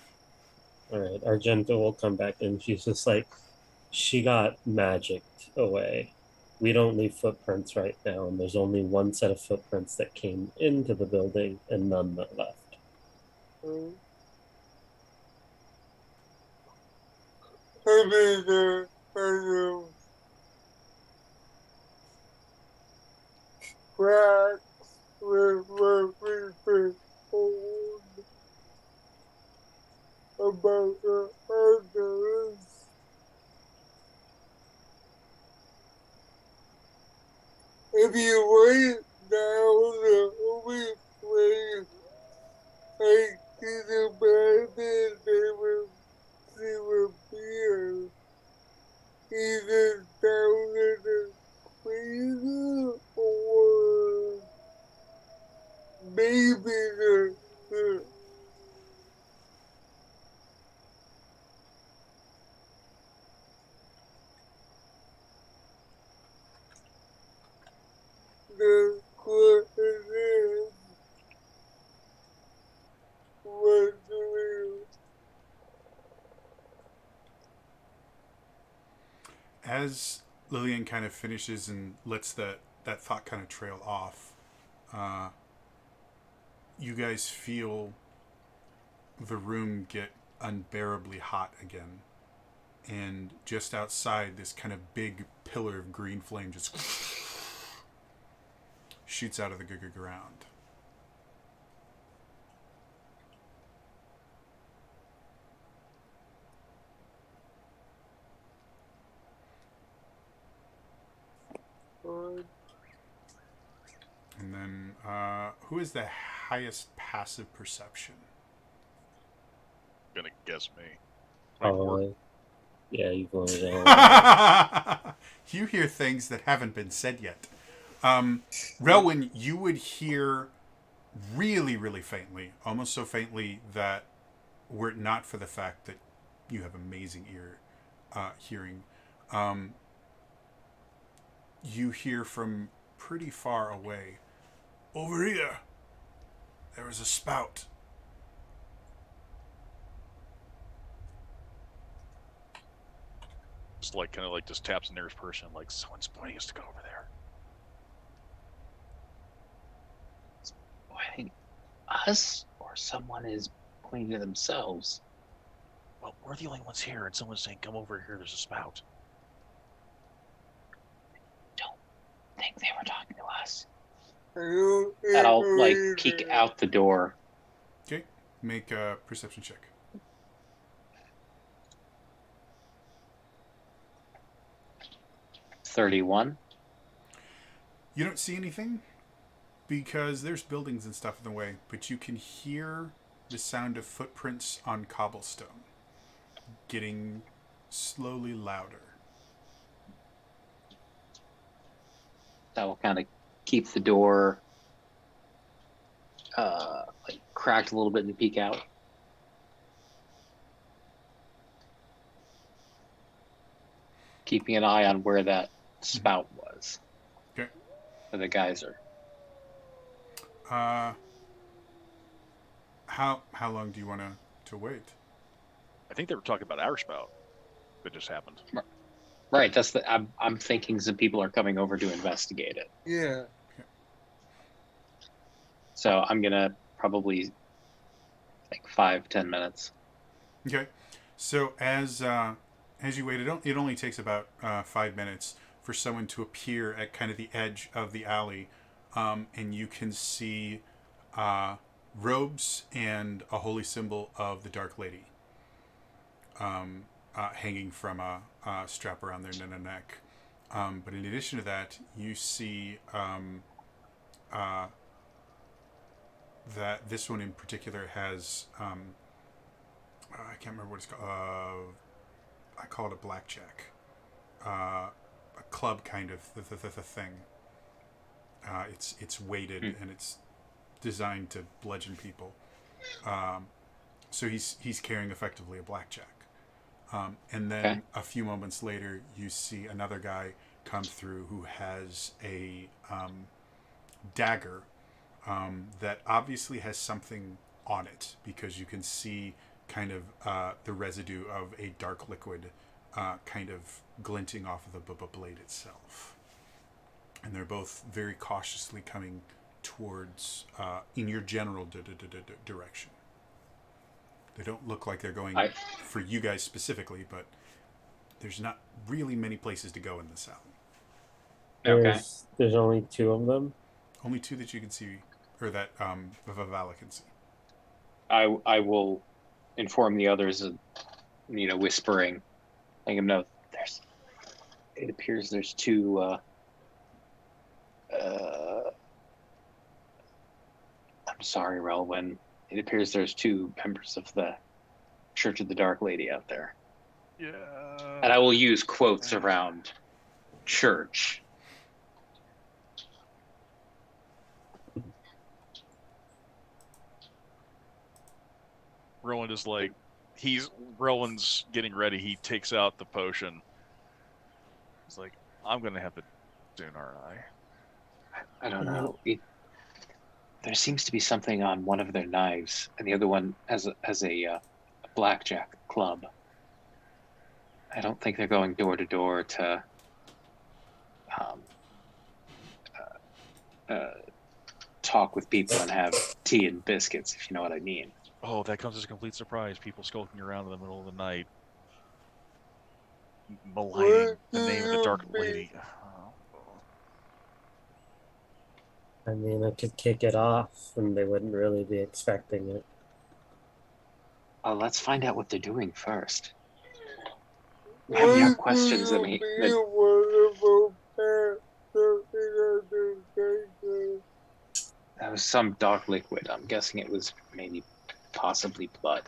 Alright, Argenta will come back and she's just like, she got magicked away. We don't leave footprints right now, and there's only one set of footprints that came into the building and none that left. Cracks with everything old about the others. If you wait down the only place I can imagine they will appear either down in the freezer or as Lillian kind of finishes and lets that thought kind of trail off, you guys feel the room get unbearably hot again. And just outside, this kind of big pillar of green flame just shoots out of the ground. And then, who is the highest passive perception? Gonna guess me. Probably. Yeah, you go ahead. You hear things that haven't been said yet. Relwyn, you would hear really, really faintly, almost so faintly that were it not for the fact that you have amazing hearing, you hear from pretty far away, over here, there is a spout. Just like kind of like just taps the nearest person, like someone's pointing us to go over there. Pointing us, or someone is pointing to themselves? Well, we're the only ones here, and someone's saying, "Come over here. There's a spout." I think they were talking to us. I don't And I'll like believe peek it. out the door. Okay, make a perception check. $31. You don't see anything because there's buildings and stuff in the way, but you can hear the sound of footprints on cobblestone getting slowly louder. That will kind of keep the door like cracked a little bit and peek out. Keeping an eye on where that spout was. Okay. For the geyser. How long do you want to wait? I think they were talking about our spout that just happened. Right, that's the I'm thinking some people are coming over to investigate it. Yeah. So I'm gonna probably like 5-10 minutes. Okay, so as you wait, it only takes about 5 minutes for someone to appear at kind of the edge of the alley, and you can see robes and a holy symbol of the Dark Lady hanging from a strap around their neck. But in addition to that, you see that this one in particular has I can't remember what it's called. I call it a blackjack, a club kind of the thing. It's weighted and it's designed to bludgeon people. So he's carrying effectively a blackjack. And then a few moments later, you see another guy come through who has a dagger that obviously has something on it, because you can see kind of the residue of a dark liquid kind of glinting off of the blade itself. And they're both very cautiously coming towards in your general direction. They don't look like they're going for you guys specifically, but there's not really many places to go in this alley. Okay. There's only 2 of them. Only 2 that you can see, or that Vivala can see. I will inform the others, whispering, letting them know it appears there's 2 I'm sorry, Relwyn. It appears there's 2 members of the Church of the Dark Lady out there. Yeah. And I will use quotes around church. Rowan is like, Rowan's getting ready. He takes out the potion. He's like, I'm gonna have to soon, aren't I? I don't know. There seems to be something on one of their knives, and the other one has a blackjack club. I don't think they're going door to door to um, talk with people and have tea and biscuits, if you know what I mean. Oh, that comes as a complete surprise. People skulking around in the middle of the night, maligning the name of the Dark Lady. I mean, I could kick it off, and they wouldn't really be expecting it. Let's find out what they're doing first. Have you have questions that may... That was some dark liquid. I'm guessing it was maybe possibly blood.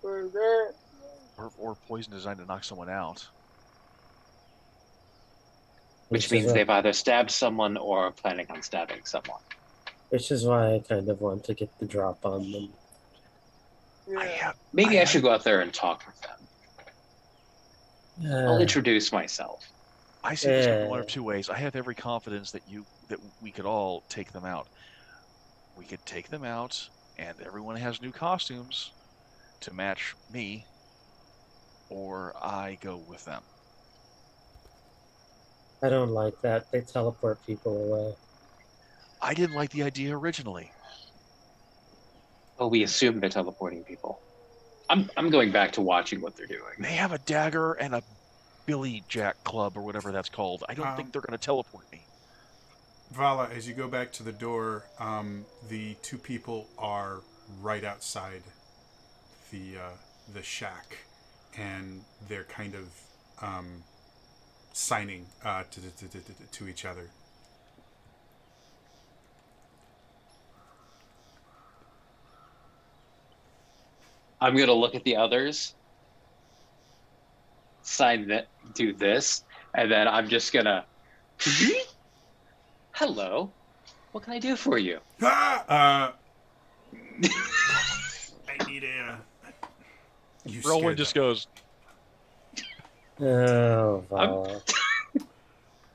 Or poison designed to knock someone out. Which means they've either stabbed someone or are planning on stabbing someone. Which is why I kind of want to get the drop on them. Maybe I should go out there and talk with them. I'll introduce myself. I see this in one of two ways. I have every confidence that we could all take them out. We could take them out, and everyone has new costumes to match me, or I go with them. I don't like that. They teleport people away. I didn't like the idea originally. Oh, we assume they're teleporting people. I'm going back to watching what they're doing. They have a dagger and a Billy Jack club or whatever that's called. I don't think they're going to teleport me. Vala, as you go back to the door, the two people are right outside the shack, and they're kind of signing to each other. I'm gonna look at the others, sign that, do this, and then I'm just gonna. Hello, what can I do for you? I need a. Rowan just goes. Oh, Vala.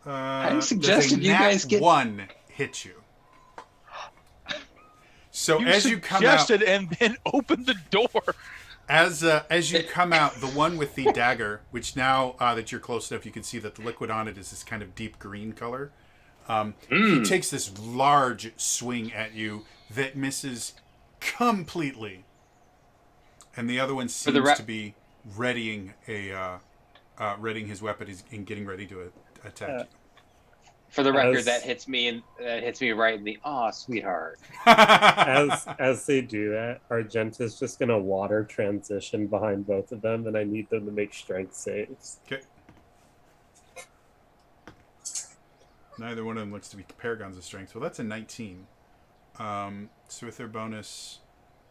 I suggested you guys get one hit you. So as you come out, and then open the door. As you come out, the one with the dagger, which now that you're close enough, you can see that the liquid on it is this kind of deep green color. He takes this large swing at you that misses completely, and the other one seems to be readying his weapon and getting ready to attack you. For the record, that hits me right in the sweetheart. As they do that, Argenta's just gonna water transition behind both of them, and I need them to make strength saves. Okay. Neither one of them looks to be paragons of strength. Well, that's a 19. So with their bonus,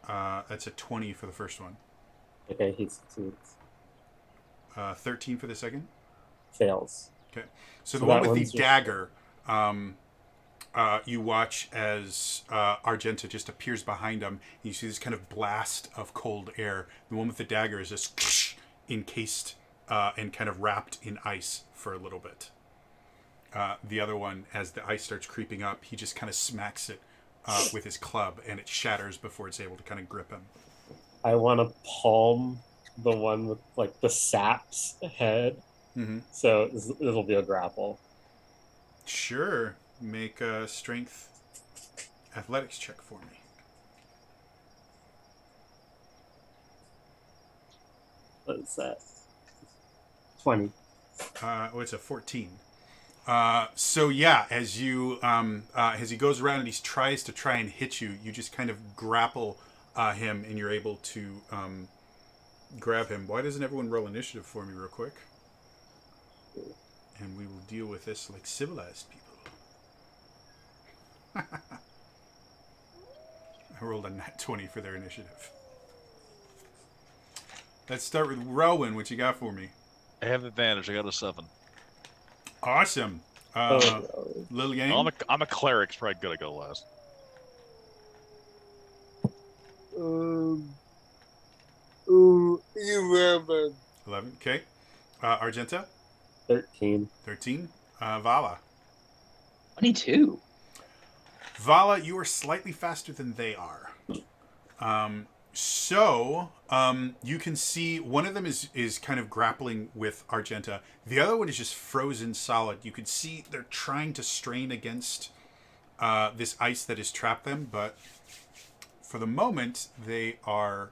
that's a 20 for the first one. Okay, he succeeds. 13 for the second? Fails. Okay. So the one with the dagger, you watch as Argenta just appears behind him. You see this kind of blast of cold air. The one with the dagger is just encased and kind of wrapped in ice for a little bit. The other one, as the ice starts creeping up, he just kind of smacks it with his club, and it shatters before it's able to kind of grip him. I want to palm the one with like the sap's head. Mm-hmm. So it'll be a grapple. Sure. Make a strength athletics check for me. What is that? 20. It's a 14. So yeah, as he goes around and he tries to try and hit you, you just kind of grapple him, and you're able to grab him. Why doesn't everyone roll initiative for me real quick? And we will deal with this like civilized people. I rolled a nat 20 for their initiative. Let's start with Rowan. What you got for me? I have advantage. I got a 7. Awesome. Liliane? I'm a cleric. It's probably good to go last. 11. 11. Okay. Argenta? 13. 13. Vala? 22. Vala, you are slightly faster than they are. So, you can see one of them is kind of grappling with Argenta. The other one is just frozen solid. You can see they're trying to strain against this ice that has trapped them, but for the moment, they are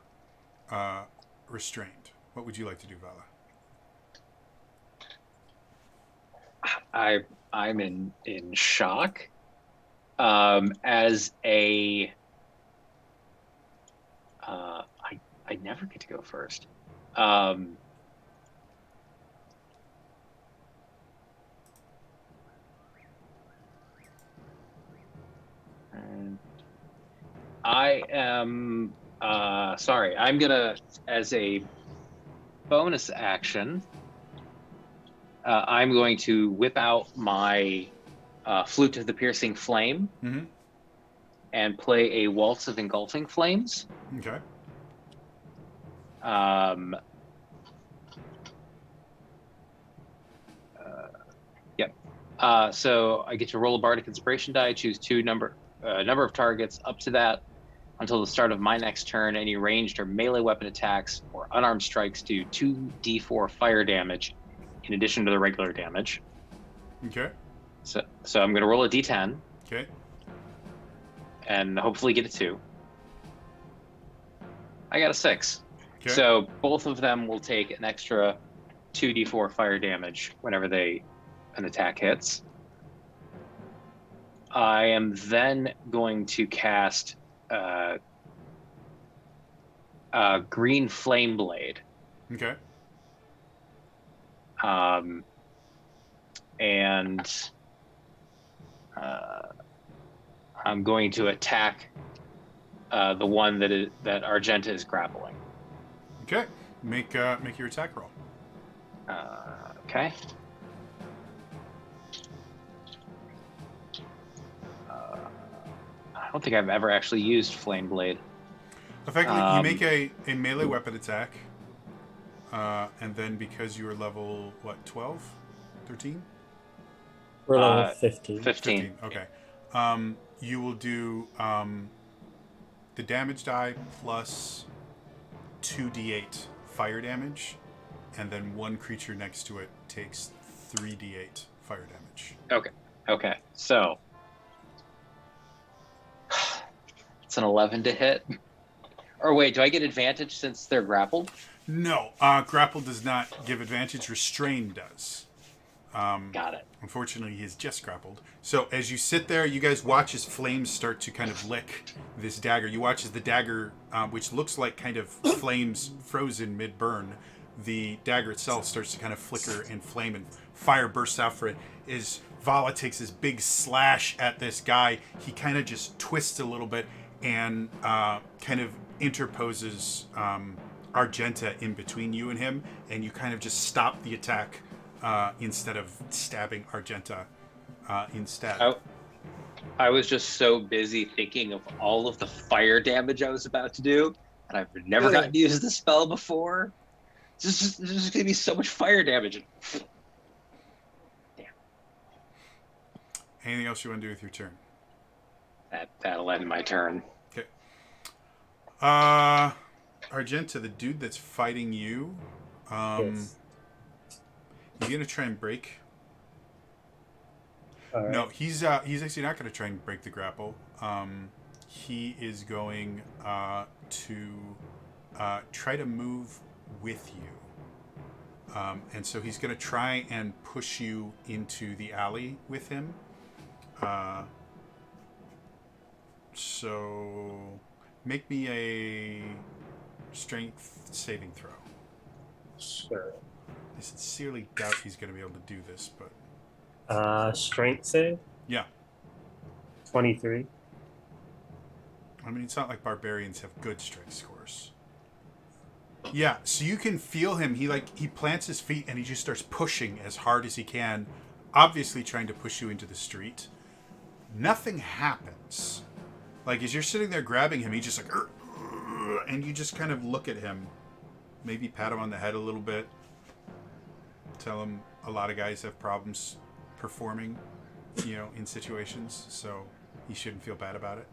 restrained. What would you like to do, Vala? I'm in shock. As a I never get to go first. And I am sorry. I'm gonna, as a bonus action, I'm going to whip out my Flute of the Piercing Flame Mm-hmm. and play a Waltz of Engulfing Flames. Okay. Yep. So I get to roll a Bardic Inspiration die, choose number of targets up to that until the start of my next turn. Any ranged or melee weapon attacks or unarmed strikes do 2d4 fire damage in addition to the regular damage. Okay. So I'm going to roll a d10 Okay. and hopefully get a 2. I got a 6. Okay. So both of them will take an extra 2d4 fire damage whenever an attack hits. I am then going to cast Green Flame Blade. Okay. And I'm going to attack the one that Argenta is grappling. Okay. Make your attack roll. Okay. I don't think I've ever actually used Flame Blade. Effectively, you make a melee weapon attack, and then because you are level, 12? 13? We're level 15. 15. Okay. You will do the damage die plus 2d8 fire damage, and then one creature next to it takes 3d8 fire damage. Okay. So it's an 11 to hit. Or wait, do I get advantage since they're grappled? No, grapple does not give advantage. Restrain does. Got it. Unfortunately, he is just grappled. So as you sit there, you guys watch as flames start to kind of lick this dagger. You watch as the dagger, which looks like kind of flames frozen mid-burn, the dagger itself starts to kind of flicker and flame, and fire bursts out for it. As Vala takes this big slash at this guy, he kind of just twists a little bit and kind of interposes Argenta in between you and him, and you kind of just stop the attack instead of stabbing Argenta instead. I was just so busy thinking of all of the fire damage I was about to do, and I've never gotten to use the spell before. There's just going to be so much fire damage. Damn. Anything else you want to do with your turn? That'll end my turn. Okay. Argenta, the dude that's fighting you, Yes. you gonna try and break? All right. No, he's actually not gonna try and break the grapple. He is going to try to move with you, and so he's gonna try and push you into the alley with him. So make me a strength saving throw. Sure. I sincerely doubt he's going to be able to do this, but Strength save? yeah. 23. I mean, it's not like barbarians have good strength scores. Yeah, so you can feel him. He plants his feet and he just starts pushing as hard as he can, obviously trying to push you into the street. Nothing happens. Like, as you're sitting there grabbing him, he just like, and you just kind of look at him, maybe pat him on the head a little bit, tell him a lot of guys have problems performing, in situations, so he shouldn't feel bad about it.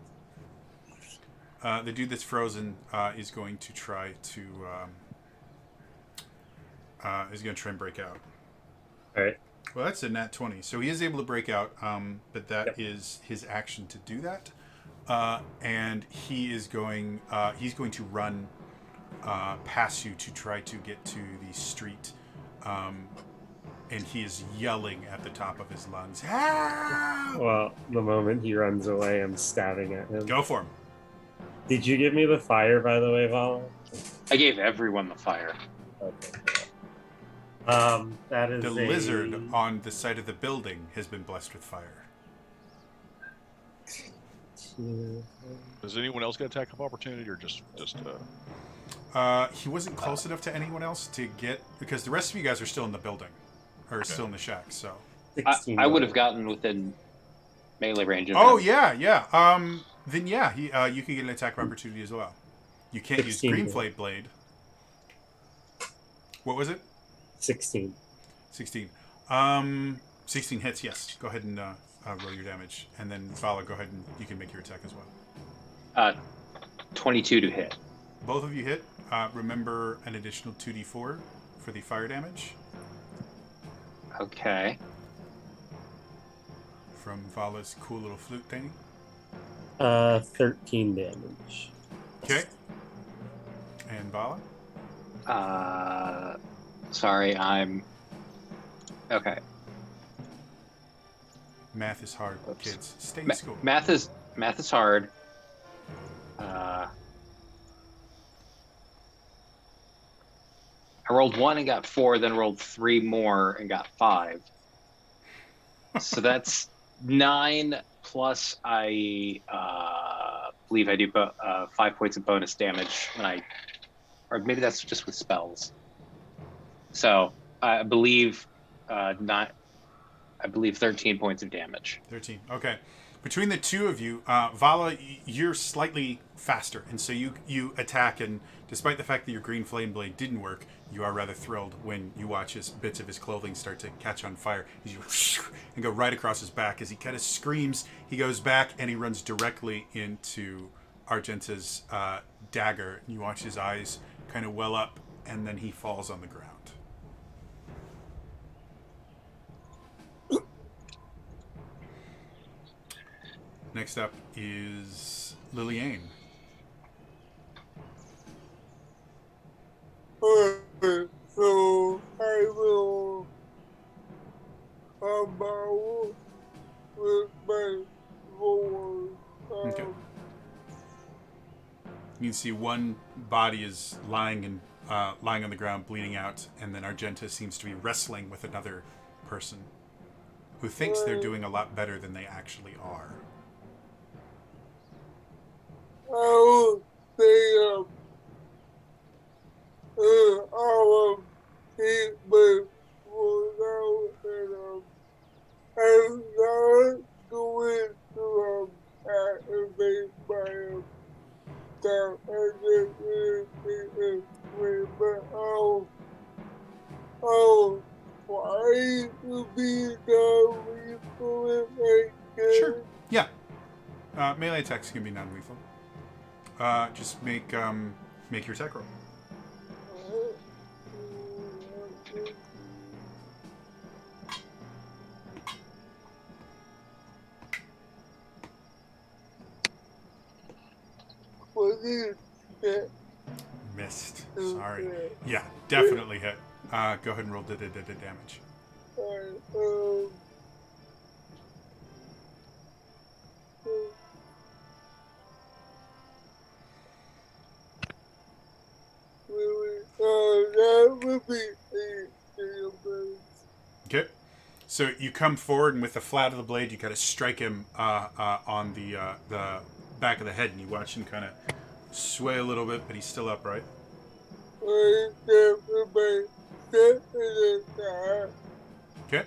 The dude that's frozen is going to try to and break out. All right. Well, that's a nat 20, so he is able to break out, but that Yep. is his action to do that, and he's going to run past you to try to get to the street, and he is yelling at the top of his lungs. Help! Well, the moment he runs away, I'm stabbing at him. Go for him. Did you give me the fire, by the way, Vala? I gave everyone the fire. Okay. That is The a... lizard on the side of the building has been blessed with fire. Does anyone else get attack of opportunity, or just He wasn't close enough to anyone else to get, because the rest of you guys are still in the building, or still in the shack. So. 16 I would have gotten within melee range of Oh him. yeah. Then yeah, you can get an attack of opportunity as well. You can't use 16 Green hit. Flame Blade. What was it? 16. 16. 16 hits. Yes. Go ahead and roll your damage, and then Vala, go ahead and you can make your attack as well. 22 to hit. Both of you hit. Remember an additional 2d4 for the fire damage Okay. from Vala's cool little flute thing. 13 damage. Okay. And Vala? Sorry, I'm... Okay. Math is hard, Oops. kids. Stay in school. Math is hard. I rolled 1 and got 4, then rolled 3 more and got 5. So that's 9 plus I believe I do 5 points of bonus damage when I, or maybe that's just with spells. So I believe 13 points of damage. 13. Okay. Between the two of you, Vala, you're slightly faster, and so you attack, and despite the fact that your green flame blade didn't work, you are rather thrilled when you watch his bits of his clothing start to catch on fire. You and go right across his back as he kind of screams. He goes back and he runs directly into Argenta's dagger. You watch his eyes kind of well up, and then he falls on the ground. Next up is Liliane. So I will about with my voice. Okay. You can see one body is lying on the ground, bleeding out, and then Argenta seems to be wrestling with another person who thinks they're doing a lot better than they actually are. I will say he but without and I'm not going to activate my stuff and then but why to be the lethal again? Sure. Yeah. Melee attacks can be non-lethal. Just make your attack roll. Missed. Sorry. Yeah, definitely hit. Go ahead and roll the damage. That would be Okay. So you come forward, and with the flat of the blade, you kind of strike him on the back of the head, and you watch him kind of sway a little bit, but he's still upright. Okay.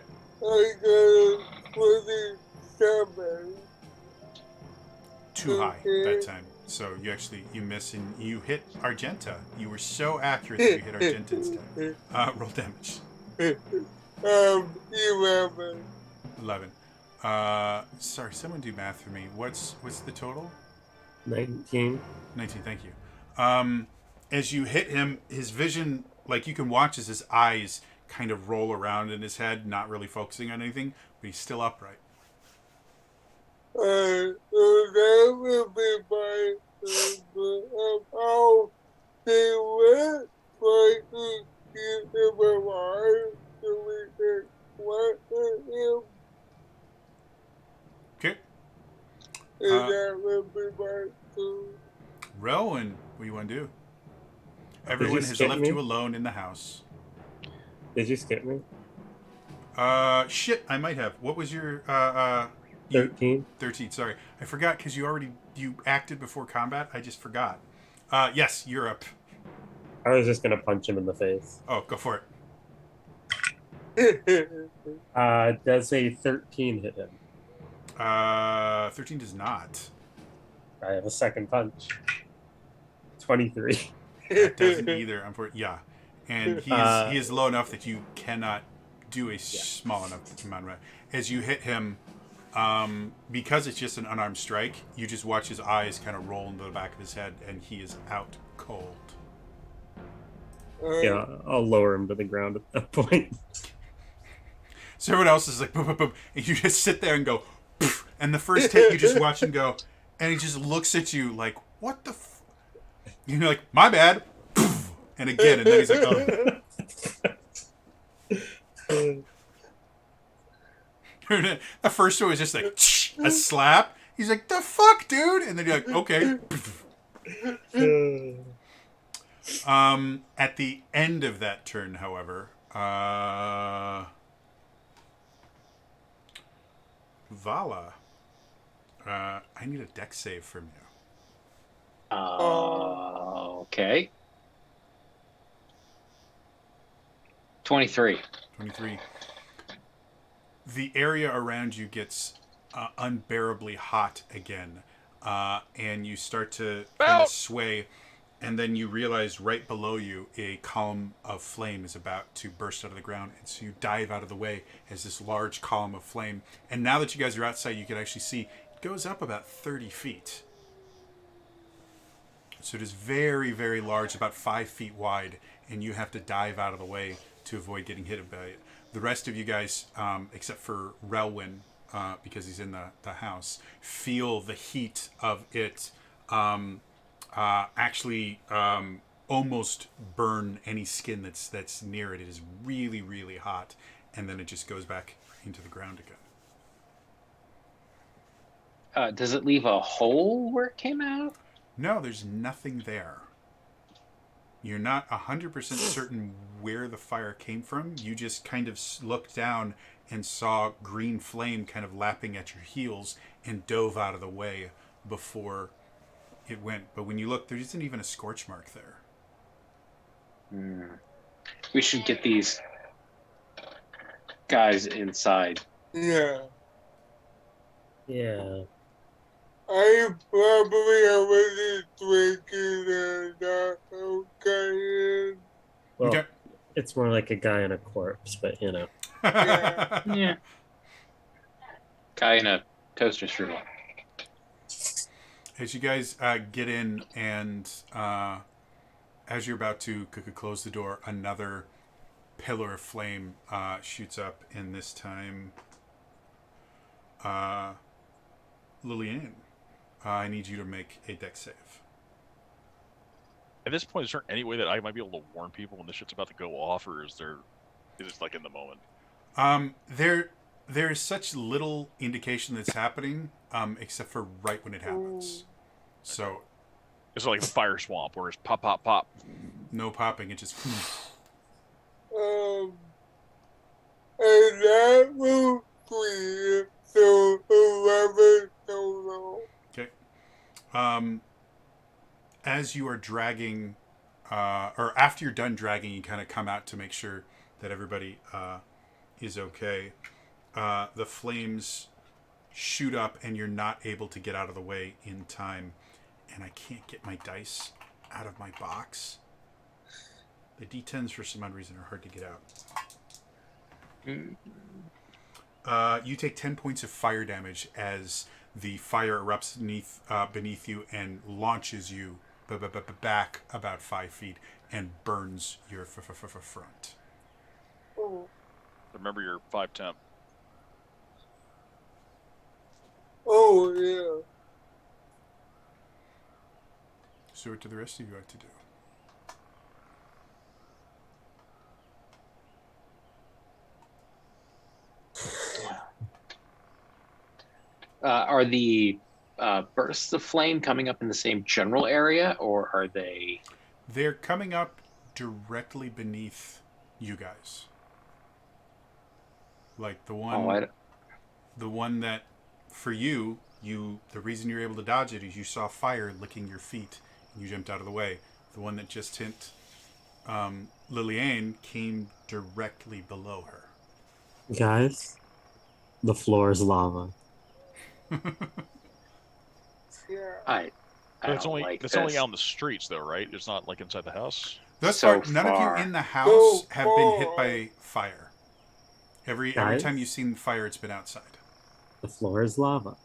Too high that time. So you miss, and you hit Argenta. You were so accurate that you hit Argenta instead. Roll damage. 11. 11. Sorry, someone do math for me. What's the total? 19. 19, thank you. As you hit him, his vision, like you can watch as his eyes kind of roll around in his head, not really focusing on anything, but he's still upright. So that would be my how they went try to keep him alive so we can let him. Okay. And that would be my food. Rowan, what do you want to do? Everyone has skip left me? you alone in the house. Did you skip me? Shit, I might have. What was your, 13. 13, sorry. I forgot because you acted before combat. I just forgot. Yes, you're up. I was just gonna punch him in the face. Oh, go for Oh, Does a 13 hit him? it. 13 does not. I have a second punch. 23. That doesn't either. Yeah, and he is low enough that you cannot do a small enough amount of. As you hit him, because it's just an unarmed strike, you just watch his eyes kind of roll into the back of his head, and he is out cold. Yeah, I'll lower him to the ground at that point. So everyone else is like, boom, boom, boom, and you just sit there and go, poof, and the first hit you just watch him go, and he just looks at you like, what the you're like, my bad, poof, and again, and then he's like, oh. The first one was just like, a slap. He's like, the fuck, dude? And then you're like, okay. At the end of that turn, however, Vala, I need a dex save from you. Okay. 23. 23. The area around you gets unbearably hot again, and you start to kind of sway, and then you realize right below you a column of flame is about to burst out of the ground, and so you dive out of the way as this large column of flame, and now that you guys are outside, you can actually see it goes up about 30 feet. So it is very, very large, about 5 feet wide, and you have to dive out of the way to avoid getting hit by it. The rest of you guys, except for Relwyn, because he's in the house, feel the heat of it actually almost burn any skin that's near it. It is really, really hot, and then it just goes back into the ground again. Does it leave a hole where it came out? No, there's nothing there. You're not 100% certain where the fire came from. You just kind of looked down and saw green flame kind of lapping at your heels and dove out of the way before it went. But when you look, there isn't even a scorch mark there. We should get these guys inside. yeah. Yeah. I probably already drinking and not okay. Well, Okay. it's more like a guy in a corpse, but you know. Yeah. Yeah. Guy in a toaster strudel. As you guys get in and as you're about to close the door, another pillar of flame shoots up, and this time Lillian, I need you to make a dex save. At this point, is there any way that I might be able to warn people when this shit's about to go off, or is it like in the moment? There is such little indication that's happening, except for right when it happens. So It's like a fire swamp where it's pop, pop, pop. no popping, it just And that will clear, so 11 total. okay. As you are dragging, or after you're done dragging, you kind of come out to make sure that everybody is okay. The flames shoot up, and you're not able to get out of the way in time. And I can't get my dice out of my box. The D10s, for some odd reason, are hard to get out. You take 10 points of fire damage as the fire erupts beneath you and launches you back about 5 feet and burns your front. Oh, Remember your 5 temp. oh yeah. So what do the rest of you like to do? Are the bursts of flame coming up in the same general area, or are they? They're coming up directly beneath you guys. Like the one, the one that, for you, the reason you're able to dodge it is you saw fire licking your feet and you jumped out of the way. The one that just hit Lillian came directly below her. Guys, the floor is lava. Yeah. I But it's don't only like it's this. only out in the streets though, right? It's not like inside the house. Thus So far, none of far. you in the house So have been hit far. by fire. Every Guys? time you've seen fire, it's been outside. The floor is lava.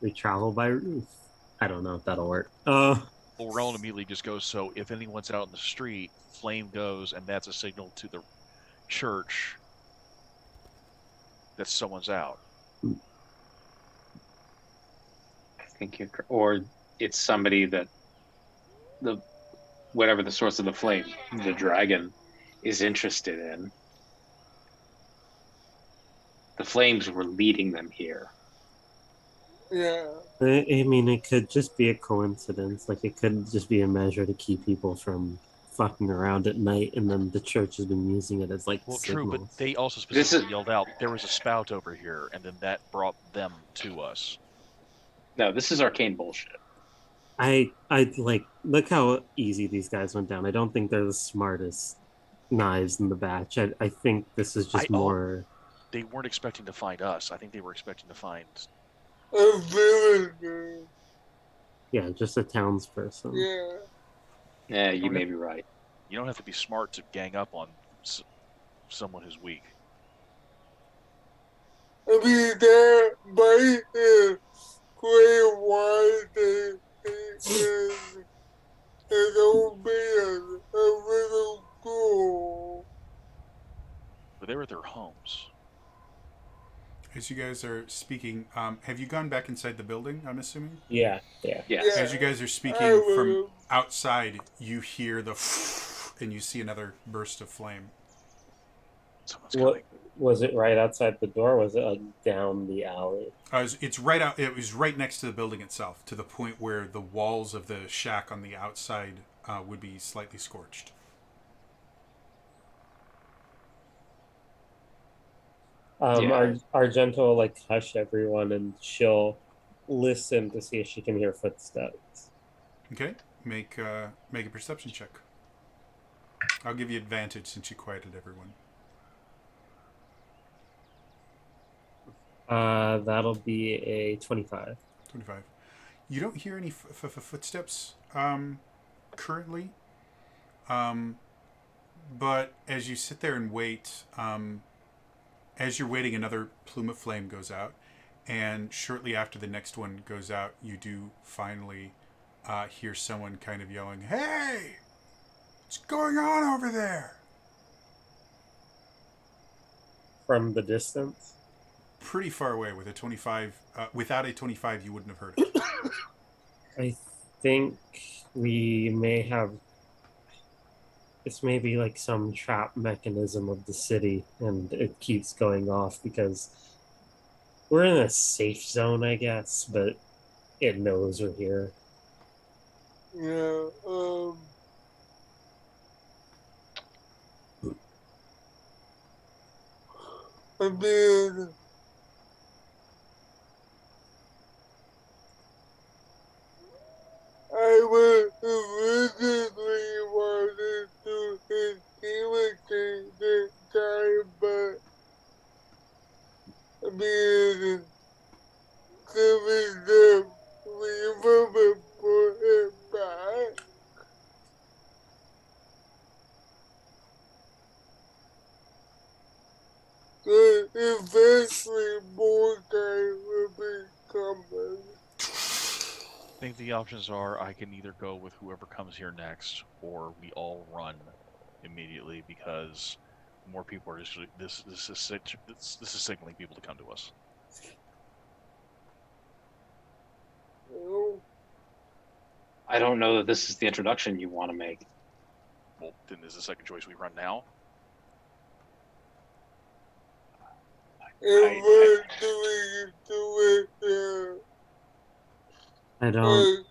We travel by roof. I don't know if that'll work. Well, Rowan immediately just goes, so if anyone's out in the street, flame goes, and that's a signal to the church that someone's out. I think or it's somebody that whatever the source of the flame, the dragon, is interested in. The flames were leading them here. Yeah. I mean, it could just be a coincidence. Like, it could just be a measure to keep people from fucking around at night, and then the church has been using it as, like, Well, signals. true, but they also This specifically is- yelled out, there was a spout over here, and then that brought them to us. No, this is arcane bullshit. I like, look how easy these guys went down. I don't think they're the smartest knives in the batch. I think this is just more... They weren't expecting to find us. I think they were expecting to find... A villager. Yeah, just a townsperson. Yeah. Yeah, you Okay. may be right. You don't have to be smart to gang up on someone who's weak. I mean, that might play why they don't be a little cool. But they were at their homes. As you guys are speaking, have you gone back inside the building, I'm assuming? Yeah. Yes. Yeah. As you guys are speaking I from will. outside, you hear the and you see another burst of flame. Someone's What coming. was it? Right outside the door? Was it like down the alley? It's right out. It was right next to the building itself, to the point where the walls of the shack on the outside would be slightly scorched. Yeah. Argento will like hush everyone, and she'll listen to see if she can hear footsteps. Okay, make a perception check. I'll give you advantage since you quieted everyone. That'll be a 25. 25. You don't hear any footsteps currently, but as you sit there and wait, as you're waiting, another plume of flame goes out, and shortly after the next one goes out, you do finally hear someone kind of yelling, "Hey! What's going on over there?" From the distance? Pretty far away with a 25. Without a 25, you wouldn't have heard it. I think we may have... This may be like some trap mechanism of the city, and it keeps going off because we're in a safe zone, I guess, but it knows we're here. Yeah. I mean, I would originally wanted to intimidate this guy, but I mean, giving them leave him and put him back. The events options are I can either go with whoever comes here next, or we all run immediately because more people are just this is signaling people to come to us. No. I don't know that this is the introduction you want to make. Well, then is the second choice we run now? And what do we do with I don't.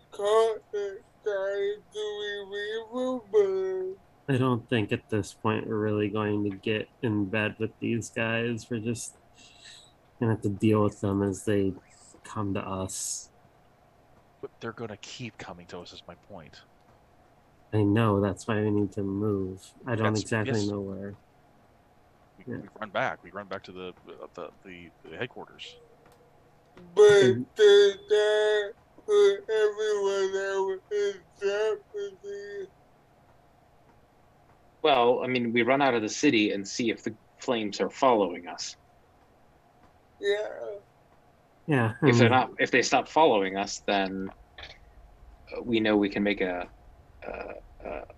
the guy? Do we leave him? I don't think at this point we're really going to get in bed with these guys. We're just gonna have to deal with them as they come to us. But they're gonna keep coming to us. Is my point. I know that's why we need to move. I don't That's- exactly yes. know where. We run back. We run back to the headquarters. But does that put everyone else in jeopardy? Well, I mean, we run out of the city and see if the flames are following us. Yeah. Yeah, If they're not, if they stop following us, then we know we can make a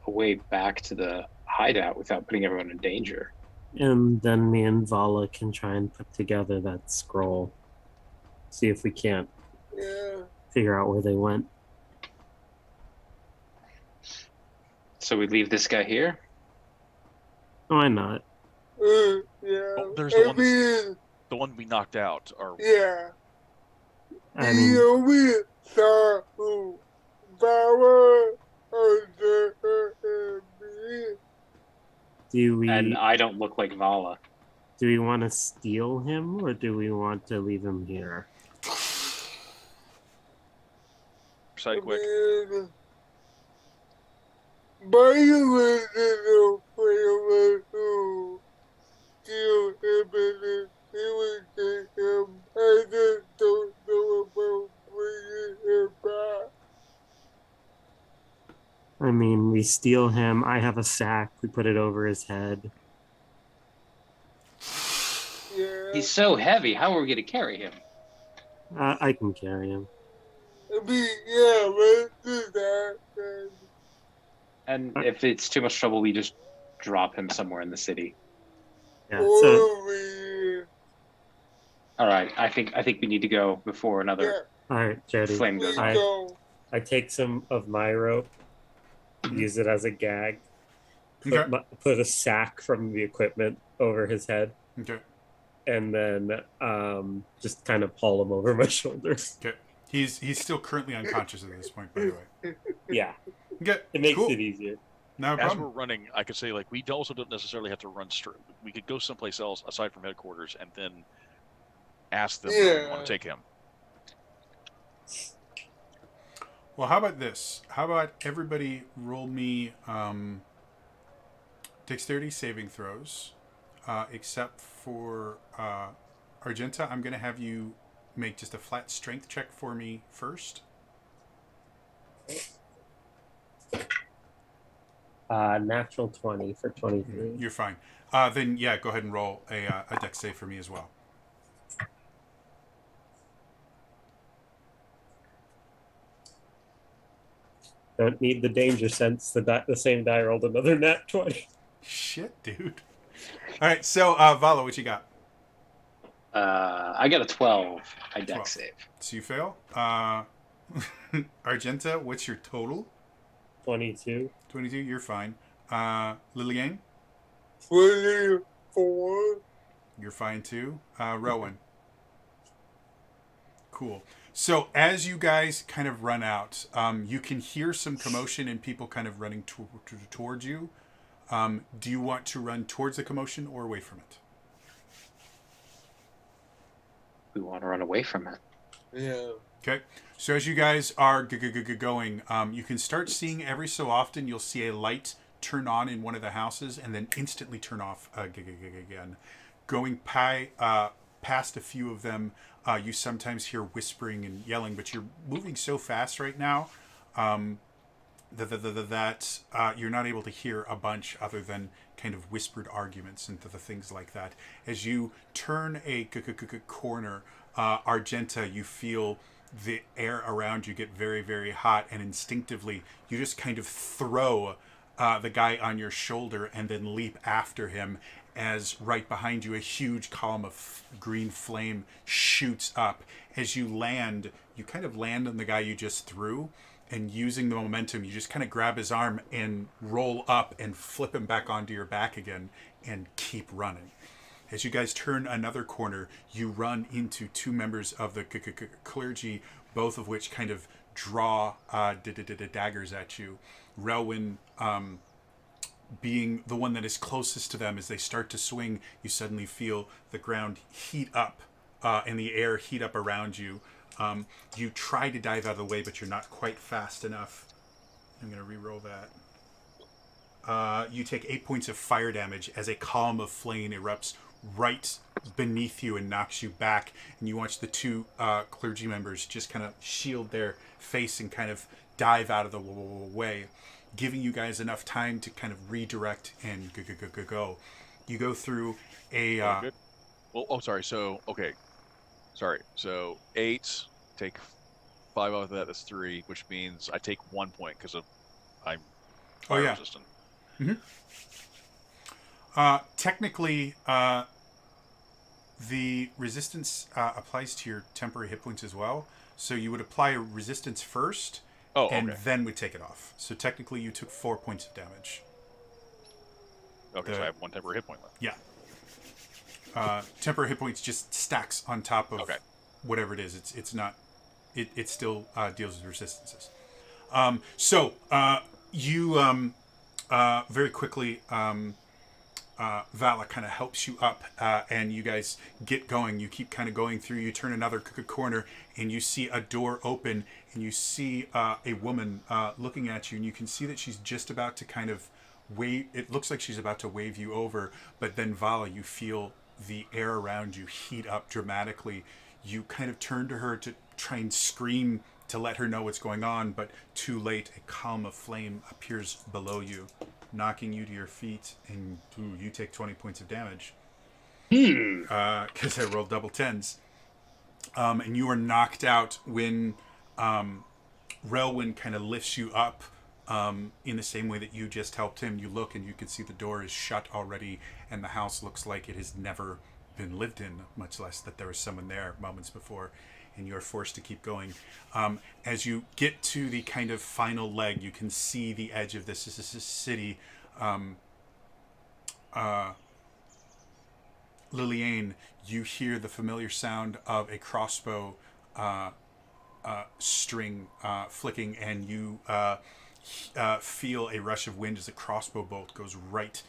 way back to the hideout without putting everyone in danger. and then me and Vala can try and put together that scroll. See if we can't Yeah. figure out where they went. So we leave this guy here. Why not? Yeah. Oh, there's the I one mean, The one we knocked out. yeah. I mean, we saw who Bauer or the do we And I don't look like Vala. do we want to steal him or do we want to leave him here? Side quick. Byron is afraid who steal him and he would take him. I just don't know about bringing him back. I mean, we steal him. I have a sack. We put it over his head. Yeah. He's so heavy. How are we going to carry him? I can carry him. I mean, yeah, let's do that then. And if it's too much trouble, we just drop him somewhere in the city. Yeah. So, Or we, All right. I think we need to go before another yeah, all right, Jody. flame we goes I- off. go. I take some of my rope, use it as a gag, Okay. put a sack from the equipment over his head, Okay. and then just kind of haul him over my shoulders. Okay. He's still currently unconscious at this point, by the way. Yeah, Okay. it makes cool. it easier. No As problem. we're running, I could say like we also don't necessarily have to run straight. We could go someplace else aside from headquarters and then ask them where we want Yeah. to take him. Well, how about this? How about everybody roll me dexterity saving throws, except for Argenta. I'm going to have you make just a flat strength check for me first. Natural 20 for 23. You're fine. Then, yeah, go ahead and roll a dex save for me as well. Don't need the danger sense. The same die rolled another nat 20. Shit, dude. All right, so Vala, what you got? I got a 12. I 12. dex save. So you fail. Argenta, what's your total? 22. 22. You're fine. Liliane, 24. you're fine too. Rowan. Cool. So as you guys kind of run out, you can hear some commotion and people kind of running towards you. Do you want to run towards the commotion or away from it? We want to run away from it. Yeah. Okay. So as you guys are going, you can start seeing every so often you'll see a light turn on in one of the houses and then instantly turn off again. Going past a few of them, you sometimes hear whispering and yelling, but you're moving so fast right now that you're not able to hear a bunch other than kind of whispered arguments and the things like that. As you turn a corner, Argenta, you feel the air around you get very, very hot, and instinctively you just kind of throw the guy on your shoulder and then leap after him as right behind you a huge column of green flame shoots up. As you land, you kind of land on the guy you just threw, and using the momentum, you just kind of grab his arm and roll up and flip him back onto your back again and keep running. As you guys turn another corner, you run into two members of the clergy, both of which kind of draw daggers at you. Relwyn, being the one that is closest to them, as they start to swing, you suddenly feel the ground heat up and the air heat up around you. You try to dive out of the way, but you're not quite fast enough. I'm going to re-roll that. You take 8 points of fire damage as a column of flame erupts right beneath you and knocks you back. And you watch the two clergy members just kind of shield their face and kind of dive out of the way, giving you guys enough time to kind of redirect and go. You go through a... Good. Well, oh, sorry. So, okay. Sorry. So, 8, take 5 off of that, that's 3, which means I take 1 point because I'm fire resistant. Technically, the resistance applies to your temporary hit points as well. So you would apply a resistance first, and then we take it off. So technically, you took 4 points of damage. Okay, so I have 1 temporary hit point left. Yeah. Temporary hit points just stacks on top of whatever it is. It's not. It still deals with resistances. So you very quickly. Vala kind of helps you up, and you guys get going. You keep kind of going through. You turn another corner, and you see a door open, and you see a woman looking at you, and you can see that she's just about to kind of wave. It looks like she's about to wave you over, but then Vala, you feel the air around you heat up dramatically. You kind of turn to her to try and scream to let her know what's going on, but too late. A column of flame appears below you, knocking you to your feet, and you take 20 points of damage. Because I rolled double 10s. And you are knocked out when Relwyn kind of lifts you up in the same way that you just helped him. You look and you can see the door is shut already, and the house looks like it has never been lived in, much less that there was someone there moments before, and you're forced to keep going. As you get to the kind of final leg, you can see the edge of this city. Liliane, you hear the familiar sound of a crossbow string flicking, and you feel a rush of wind as a crossbow bolt goes right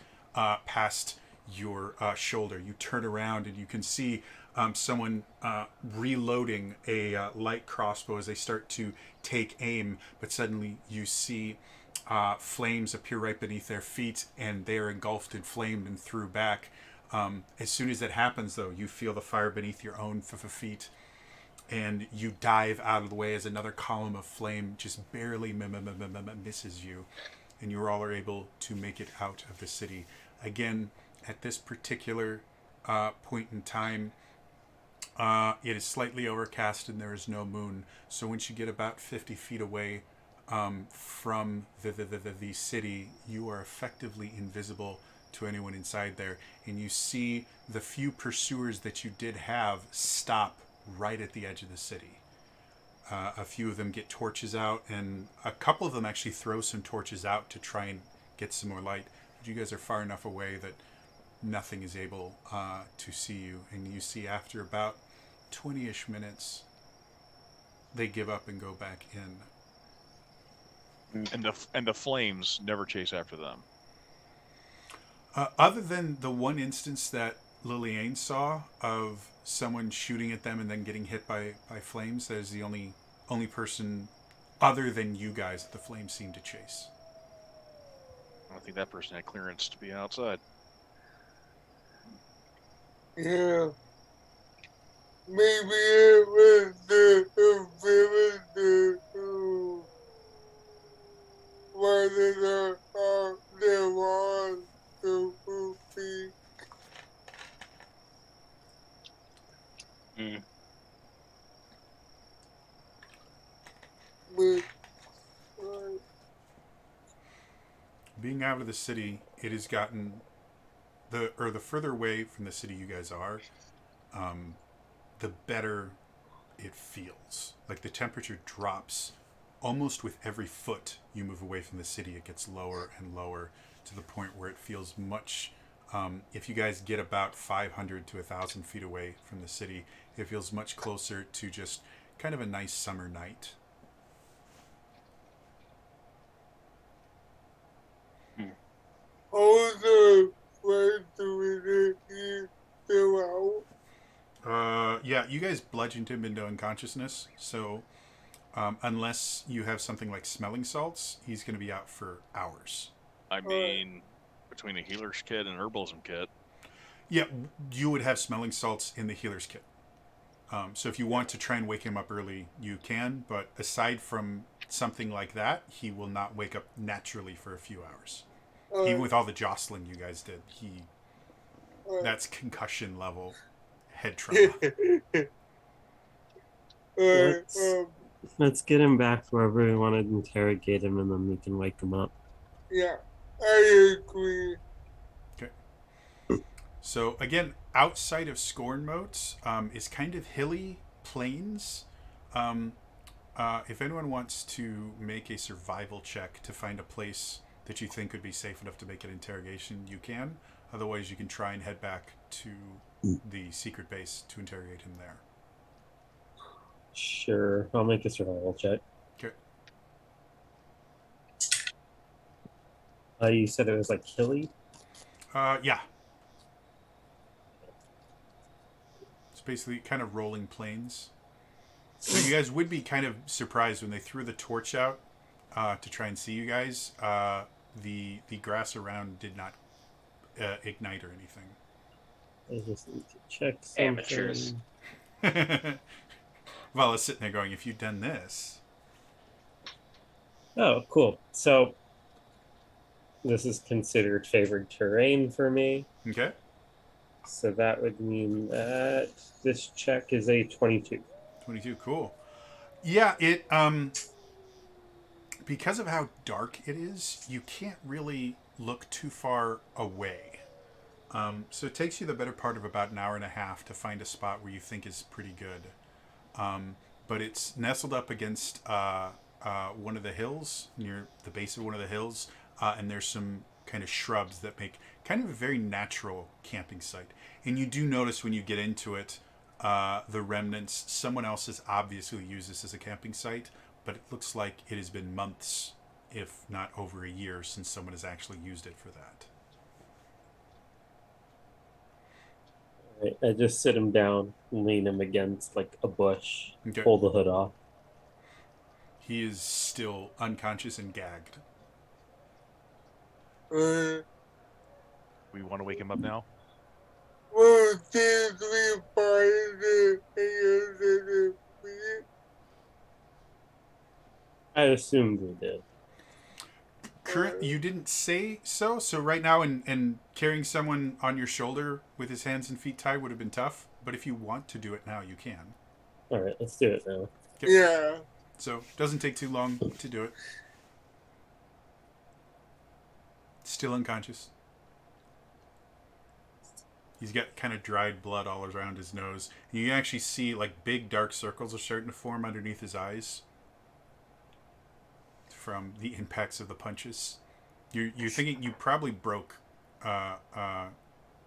past your shoulder. You turn around and you can see someone reloading a light crossbow as they start to take aim, but suddenly you see flames appear right beneath their feet, and they are engulfed in flame and threw back. As soon as that happens, though, you feel the fire beneath your own feet, and you dive out of the way as another column of flame just barely misses you, and you all are able to make it out of the city. Again, at this particular point in time, it is slightly overcast and there is no moon. So once you get about 50 feet away from the city, you are effectively invisible to anyone inside there. And you see the few pursuers that you did have stop right at the edge of the city. A few of them get torches out, and a couple of them actually throw some torches out to try and get some more light. But you guys are far enough away that nothing is able to see you. And you see after about 20-ish minutes, they give up and go back in. And the flames never chase after them. Other than the one instance that Liliane saw of someone shooting at them and then getting hit by flames, that is the only person other than you guys that the flames seem to chase. I don't think that person had clearance to be outside. Yeah. Maybe it was the ability to whether they want to be. being out of the city, it has gotten the further away from the city you guys are, the better it feels. Like the temperature drops almost with every foot you move away from the city. It gets lower and lower to the point where it feels much. If you guys get about 500 to 1,000 feet away from the city, it feels much closer to just kind of a nice summer night. All the friends with it fell out. Yeah, you guys bludgeoned him into unconsciousness, so unless you have something like smelling salts, he's going to be out for hours. I mean, between a healer's kit and herbalism kit. Yeah, you would have smelling salts in the healer's kit. So if you want to try and wake him up early, you can, but aside from something like that, he will not wake up naturally for a few hours. Even with all the jostling you guys did, that's concussion level head trauma. Let's get him back wherever we want to interrogate him, and then we can wake him up. Yeah, I agree. Okay. So again, outside of Scorn Moats is kind of hilly plains. If anyone wants to make a survival check to find a place that you think would be safe enough to make an interrogation, you can. Otherwise, you can try and head back to the secret base to interrogate him there. Sure, I'll make a survival check. Okay. You said it was like hilly? Yeah. It's basically kind of rolling plains. So you guys would be kind of surprised when they threw the torch out to try and see you guys. The grass around did not ignite or anything. I just need to check something. Amateurs. Well, I was sitting there going, if you'd done this. Oh, cool. So this is considered favored terrain for me. Okay. So that would mean that this check is a 22. 22, cool. Yeah, it because of how dark it is, you can't really look too far away. So it takes you the better part of about an hour and a half to find a spot where you think is pretty good. But it's nestled up against one of the hills, near the base of one of the hills, and there's some kind of shrubs that make kind of a very natural camping site. And you do notice when you get into it, the remnants, someone else has obviously used this as a camping site, but it looks like it has been months, if not over a year, since someone has actually used it for that. Right, I just sit him down, lean him against like a bush, Okay. pull the hood off. He is still unconscious and gagged. We want to wake him up now? Well, did we find it? I assumed we did. You didn't say so. So right now, and carrying someone on your shoulder with his hands and feet tied would have been tough. But if you want to do it now, you can. All right, let's do it now. Okay. Yeah. So it doesn't take too long to do it. Still unconscious. He's got kind of dried blood all around his nose. And you can actually see like big dark circles are starting to form underneath his eyes from the impacts of the punches. You're thinking you probably broke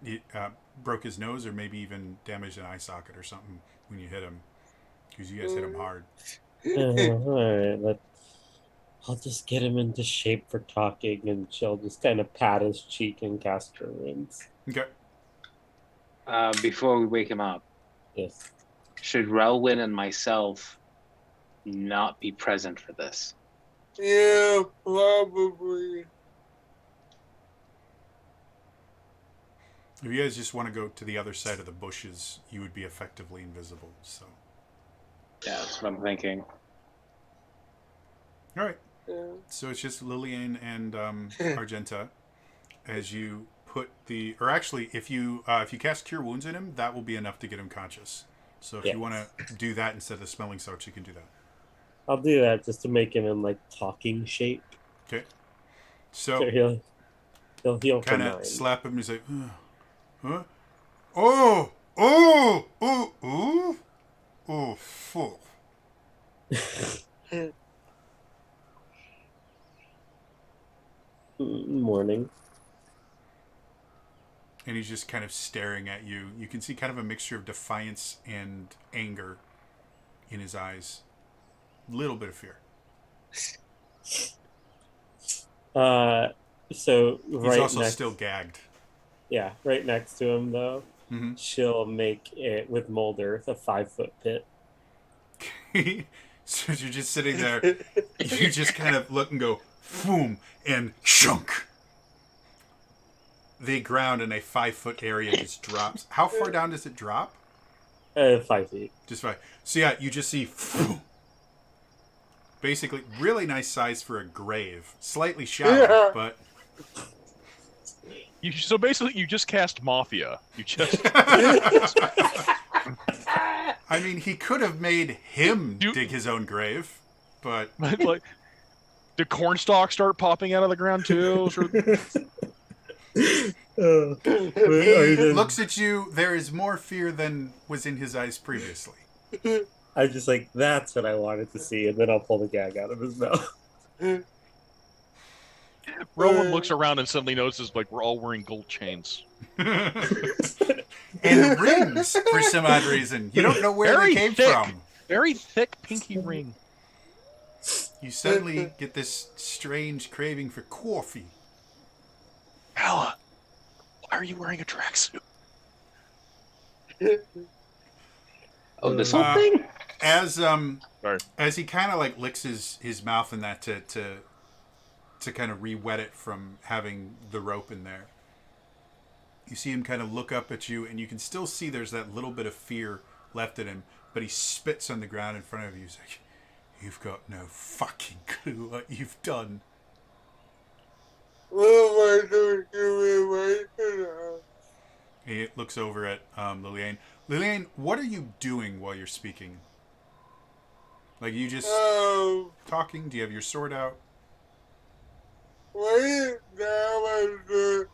his nose, or maybe even damaged an eye socket or something when you hit him, because you guys hit him hard. All right, I'll just get him into shape for talking, and she'll just kind of pat his cheek and cast her wounds. Okay. Before we wake him up, Yes. should Relwyn and myself not be present for this? Yeah, probably. If you guys just want to go to the other side of the bushes, you would be effectively invisible. So. Yeah, that's what I'm thinking. All right. Yeah. So it's just Lillian and Argenta as you put the, or actually, if you cast Cure Wounds in him, that will be enough to get him conscious. So if you want to do that instead of the smelling salts, you can do that. I'll do that just to make him in like talking shape. Okay. So So he'll heal for kind 9. of slap him. He's like, huh? Oh, oh, oh, oh, oh, fuck. Morning. And he's just kind of staring at you. You can see kind of a mixture of defiance and anger in his eyes. Little bit of fear. So He's right also next, still gagged. yeah, right next to him though, Mm-hmm. she'll make it with mold earth a 5-foot pit. So you're just sitting there. You just kind of look and go, boom, and shunk. The ground in a 5-foot area just drops. How far down does it drop? 5 feet. Just 5. So yeah, you just see, basically, really nice size for a grave. Slightly shallow, but So basically, you just cast Mafia. You just I mean, he could have made him You- dig his own grave, but like. Did corn stalks start popping out of the ground too? he I looks at you. There is more fear than was in his eyes previously. just like, that's what I wanted to see, and then I'll pull the gag out of his mouth. Rowan looks around and suddenly notices like we're all wearing gold chains. And rings for some odd reason. You don't know where Very they came thick. from. Very thick pinky ring. You suddenly get this strange craving for coffee. Ella, why are you wearing a tracksuit? Oh, this whole Uh, thing? As he kind of like licks his mouth in that to kind of re-wet it from having the rope in there. You see him kind of look up at you, and you can still see there's that little bit of fear left in him, but he spits on the ground in front of you. He's like, "You've got no fucking clue what you've done." What am I doing right now? He looks over at Liliane. Liliane, what are you doing while you're speaking? Like, you just talking? Do you have your sword out? Right now I'm the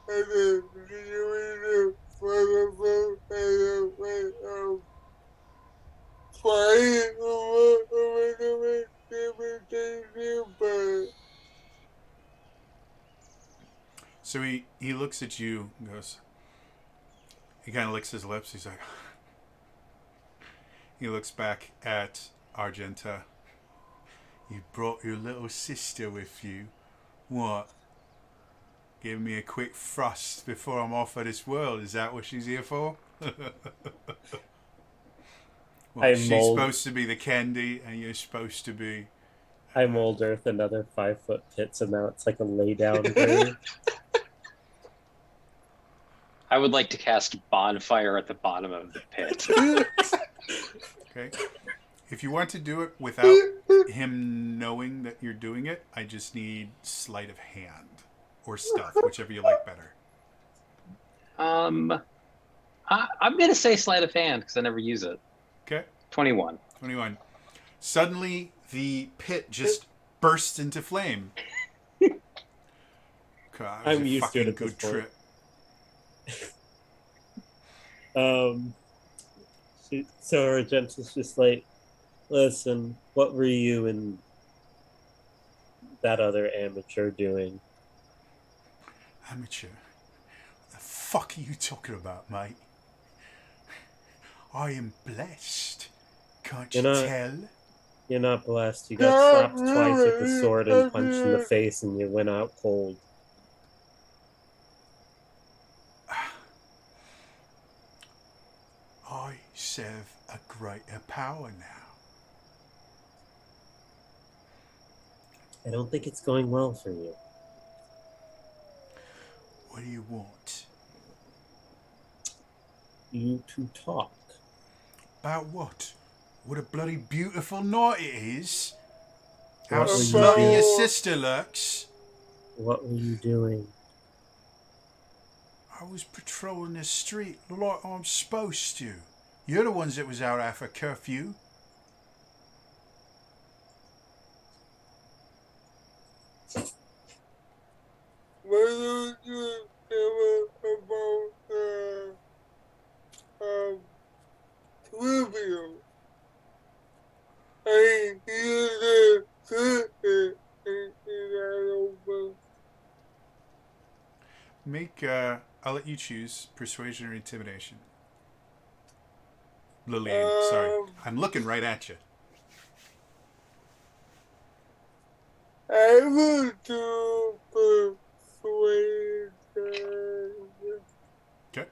So he looks at you and goes, he kind of licks his lips. He's like, he looks back at Argenta. You brought your little sister with you. What? Give me a quick thrust before I'm off of this world. Is that what she's here for? Well, she's supposed to be the candy, and you're supposed to be... I mold earth another 5-foot pit, so now it's like a lay down grave. I would like to cast bonfire at the bottom of the pit. Okay. If you want to do it without him knowing that you're doing it, I just need sleight of hand or stealth, whichever you like better. I'm gonna say sleight of hand because I never use it. Okay. 21. 21. Suddenly, the pit just bursts into flame. God, I'm used to it at this point. So Argenta's just like, listen, what were you and that other amateur doing? Amateur? What the fuck are you talking about, mate? I am blessed. Can't you tell? You're not blessed. You got slapped twice with the sword and punched in the face, and you went out cold. I serve a greater power now. I don't think it's going well for you. What do you want? You to talk. About what? What a bloody beautiful night it is. How What were you slutty doing? your sister looks. What were you doing? I was patrolling the street like I'm supposed to. You're the ones that was out after curfew. Make, I'll let you choose persuasion or intimidation. Lillian, sorry. I'm looking right at you. I will do persuasion. Okay.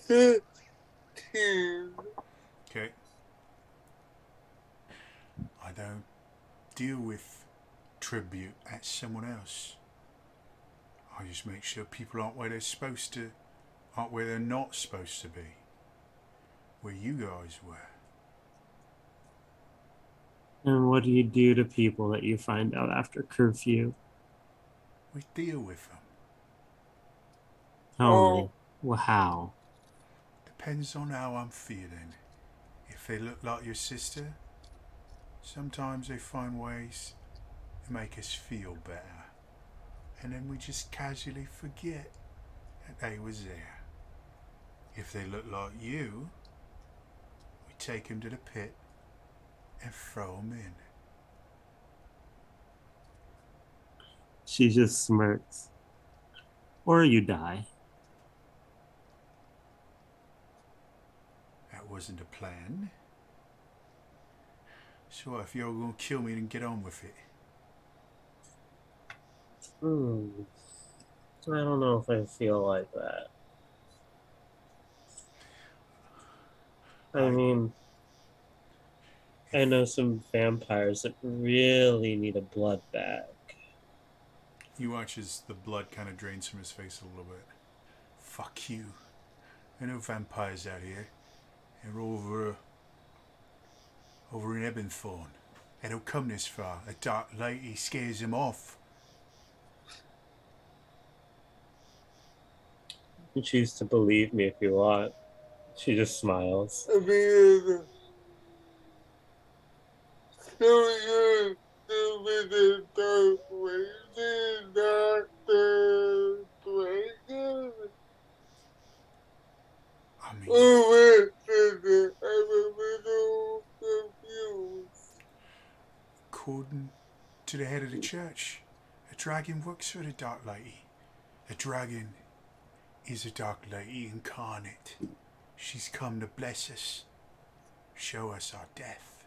15. Okay. I don't deal with tribute at someone else. I just make sure people aren't where they're supposed to, aren't where they're not supposed to be. Where you guys were. And what do you do to people that you find out after curfew? We deal with them. Tell me. Well, how? Depends on how I'm feeling. If they look like your sister, sometimes they find ways to make us feel better. And then we just casually forget that they was there. If they look like you, we take them to the pit and throw them in. She just smirks. Or you die. That wasn't the plan. So if you're gonna kill me, then get on with it. I don't know if I feel like that. I mean, I know some vampires that really need a blood bag. You watch as the blood kind of drains from his face a little bit. Fuck you. There are no vampires out here. They're over in Ebenthorn. They don't come this far. A dark lady scares them off. You choose to believe me if you want. She just smiles. I mean, so you do with the persuasion, not persuasion? I mean, Oh, wait, I'm a little confused. according to the head of the church, a dragon works for the dark lady. A dragon is a dark lady incarnate. She's come to bless us, show us our death.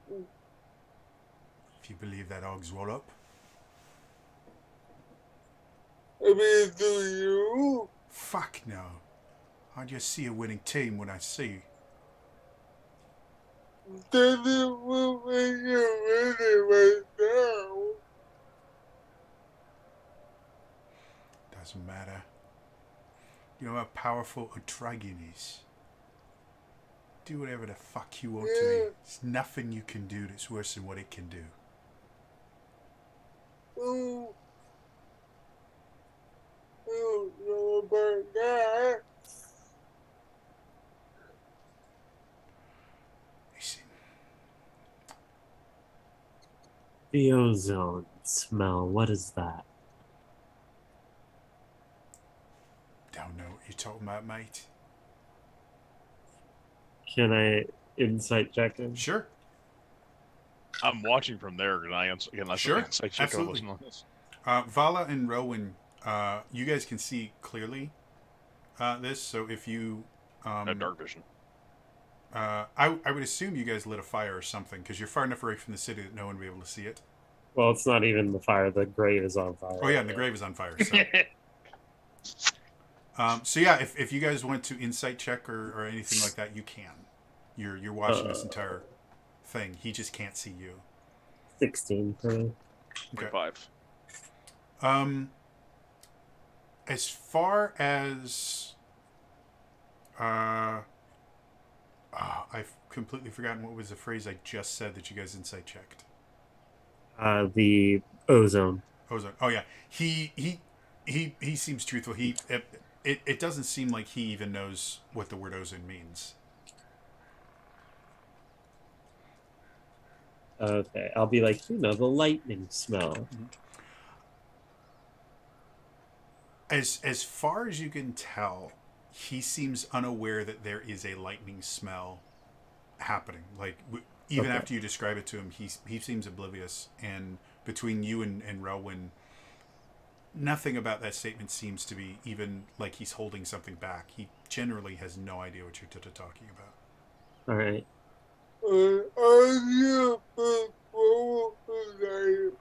If you believe that Og's Wallop. I mean, do you? Fuck no. I just see a winning team when I see. Does it will make you ready right now? Doesn't matter. You know how powerful a dragon is. Do whatever the fuck you want to me. There's nothing you can do that's worse than what it can do. Oh, I don't know about that. Listen, The ozone smell. What is that? don't know what you're talking about, mate. Can I insight check him? Sure. I'm watching from there. Can I Sure, insight check or absolutely. listen on this? Vala and Rowan, you guys can see clearly this, so if you... No dark vision. I would assume you guys lit a fire or something, because you're far enough away from the city that no one will be able to see it. Well, it's not even the fire. The grave is on fire. Oh yeah, and the grave is on fire, so... So yeah, if you guys want to insight check or anything like that, you can. You're watching this entire thing. He just can't see you. 16 for me. Okay. 25. As far as I've completely forgotten what was the phrase I just said that you guys insight checked. The ozone. Ozone. Oh yeah, he seems truthful. It doesn't seem like he even knows what the word ozone means. Okay, I'll be like, the lightning smell. As far as you can tell, he seems unaware that there is a lightning smell happening. Like even Okay. after you describe it to him, he seems oblivious. And between you and Rowan, nothing about that statement seems to be even like he's holding something back. He generally has no idea what you're talking about. All right. Are you like,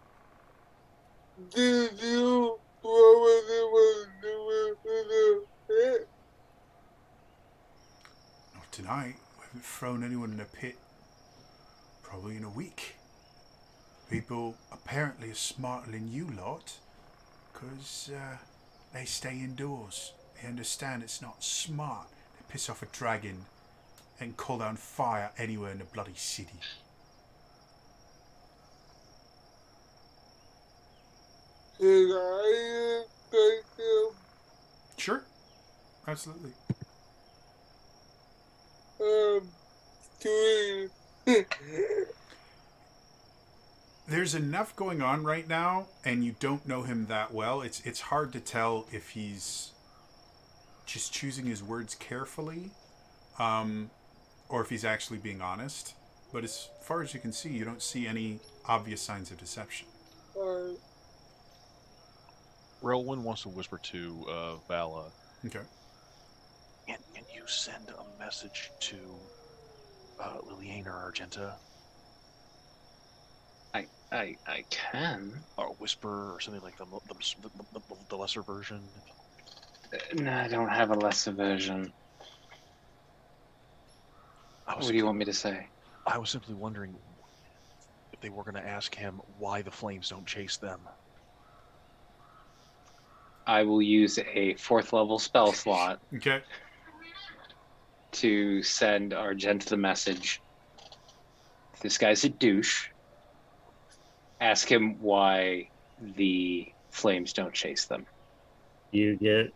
did you throw anyone in the pit? Not tonight. We haven't thrown anyone in a pit probably in a week. People apparently are smarter than you lot, because they stay indoors. They understand it's not smart to piss off a dragon and call down fire anywhere in the bloody city. Did I take him? Sure, absolutely. Doing There's enough going on right now, and you don't know him that well. It's hard to tell if he's just choosing his words carefully, or if he's actually being honest. But as far as you can see, you don't see any obvious signs of deception. Relwyn wants to whisper to Vala. Okay. Can you send a message to Liliana or Argenta? I can. Or a whisper or something like the lesser version? No, I don't have a lesser version. What do you want me to say? I was simply wondering if they were going to ask him why the flames don't chase them. I will use a 4th level spell slot Okay. to send Argenta the message. This guy's a douche. Ask him why the flames don't chase them. You get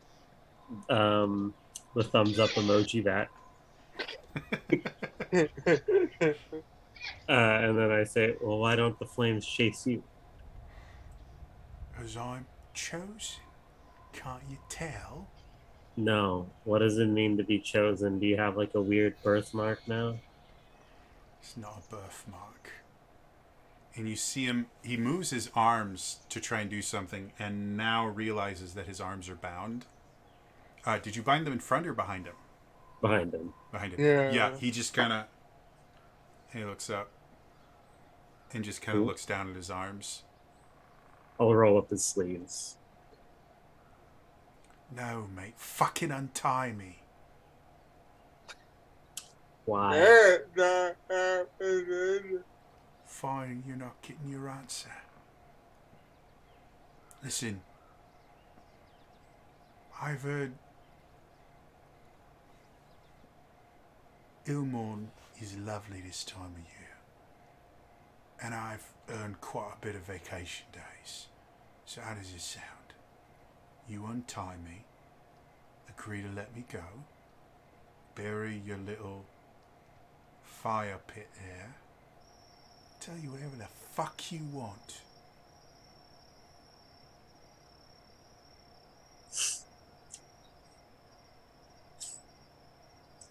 the thumbs up emoji back. And then I say, well, why don't the flames chase you? As I'm chosen. Can't you tell? No. What does it mean to be chosen? Do you have like a weird birthmark now? It's not a birthmark. And you see him, he moves his arms to try and do something, and now realizes that his arms are bound. Did you bind them in front or behind him? Behind him. Behind him. Yeah. Yeah, he just kind of, he looks up and just kind of looks down at his arms. I'll roll up his sleeves. No, mate, fucking untie me. Why? That's not happening. Fine, you're not getting your answer. Listen, I've heard Ilmorn is lovely this time of year, and I've earned quite a bit of vacation days. So how does it sound? You untie me, agree to let me go, bury your little fire pit there, tell you whatever the fuck you want.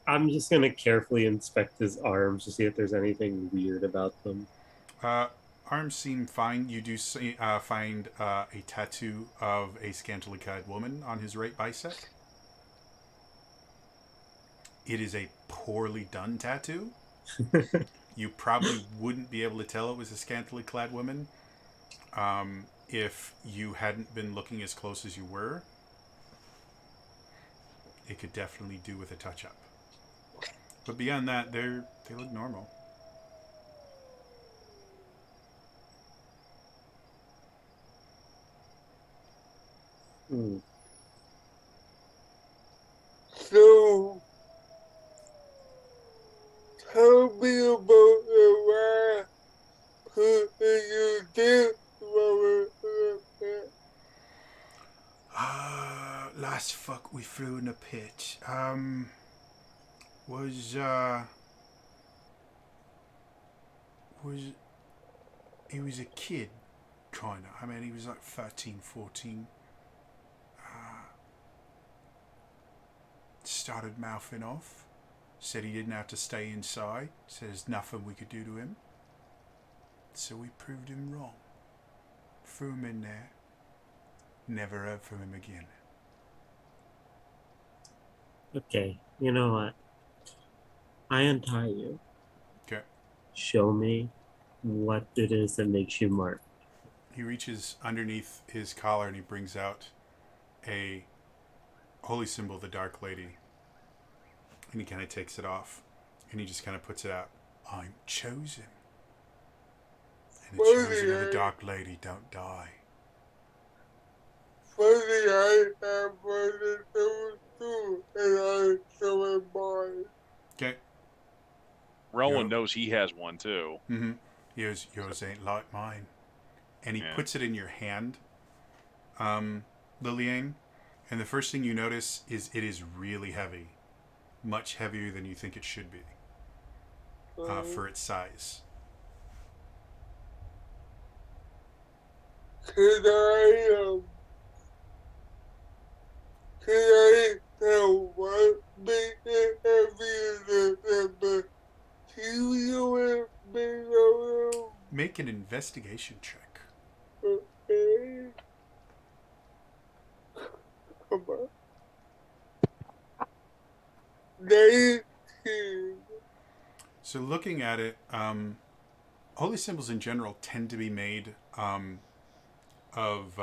I'm just gonna carefully inspect his arms to see if there's anything weird about them. Arms seem fine. You do see, find a tattoo of a scantily clad woman on his right bicep. It is a poorly done tattoo. You probably wouldn't be able to tell it was a scantily clad woman if you hadn't been looking as close as you were. It could definitely do with a touch-up. But beyond that, they look normal. So, tell me about the last person you did throw in the pit. Last fuck we threw in the pit. Was he was a kid, kind of. I mean, he was like 13, 14. Started mouthing off. Said he didn't have to stay inside. Said there's nothing we could do to him. So we proved him wrong. Threw him in there. Never heard from him again. Okay, you know what? I untie you. Okay. Show me what it is that makes you mark. He reaches underneath his collar and he brings out a holy symbol of the Dark Lady. And he kind of takes it off. And he just kind of puts it out. I'm chosen. And the chosen of the Dark Lady don't die. Funny, I have one of those too, and I so am mine. Okay. Rowan Yep. knows he has one too. Mm-hmm. Yours ain't like mine. And he Yeah. puts it in your hand, Liliane. And the first thing you notice is it is really heavy. Much heavier than you think it should be for its size. Can I tell what made it heavier than the material it made of? Make an investigation check. Okay. Come on. 19. So looking at it, holy symbols in general tend to be made of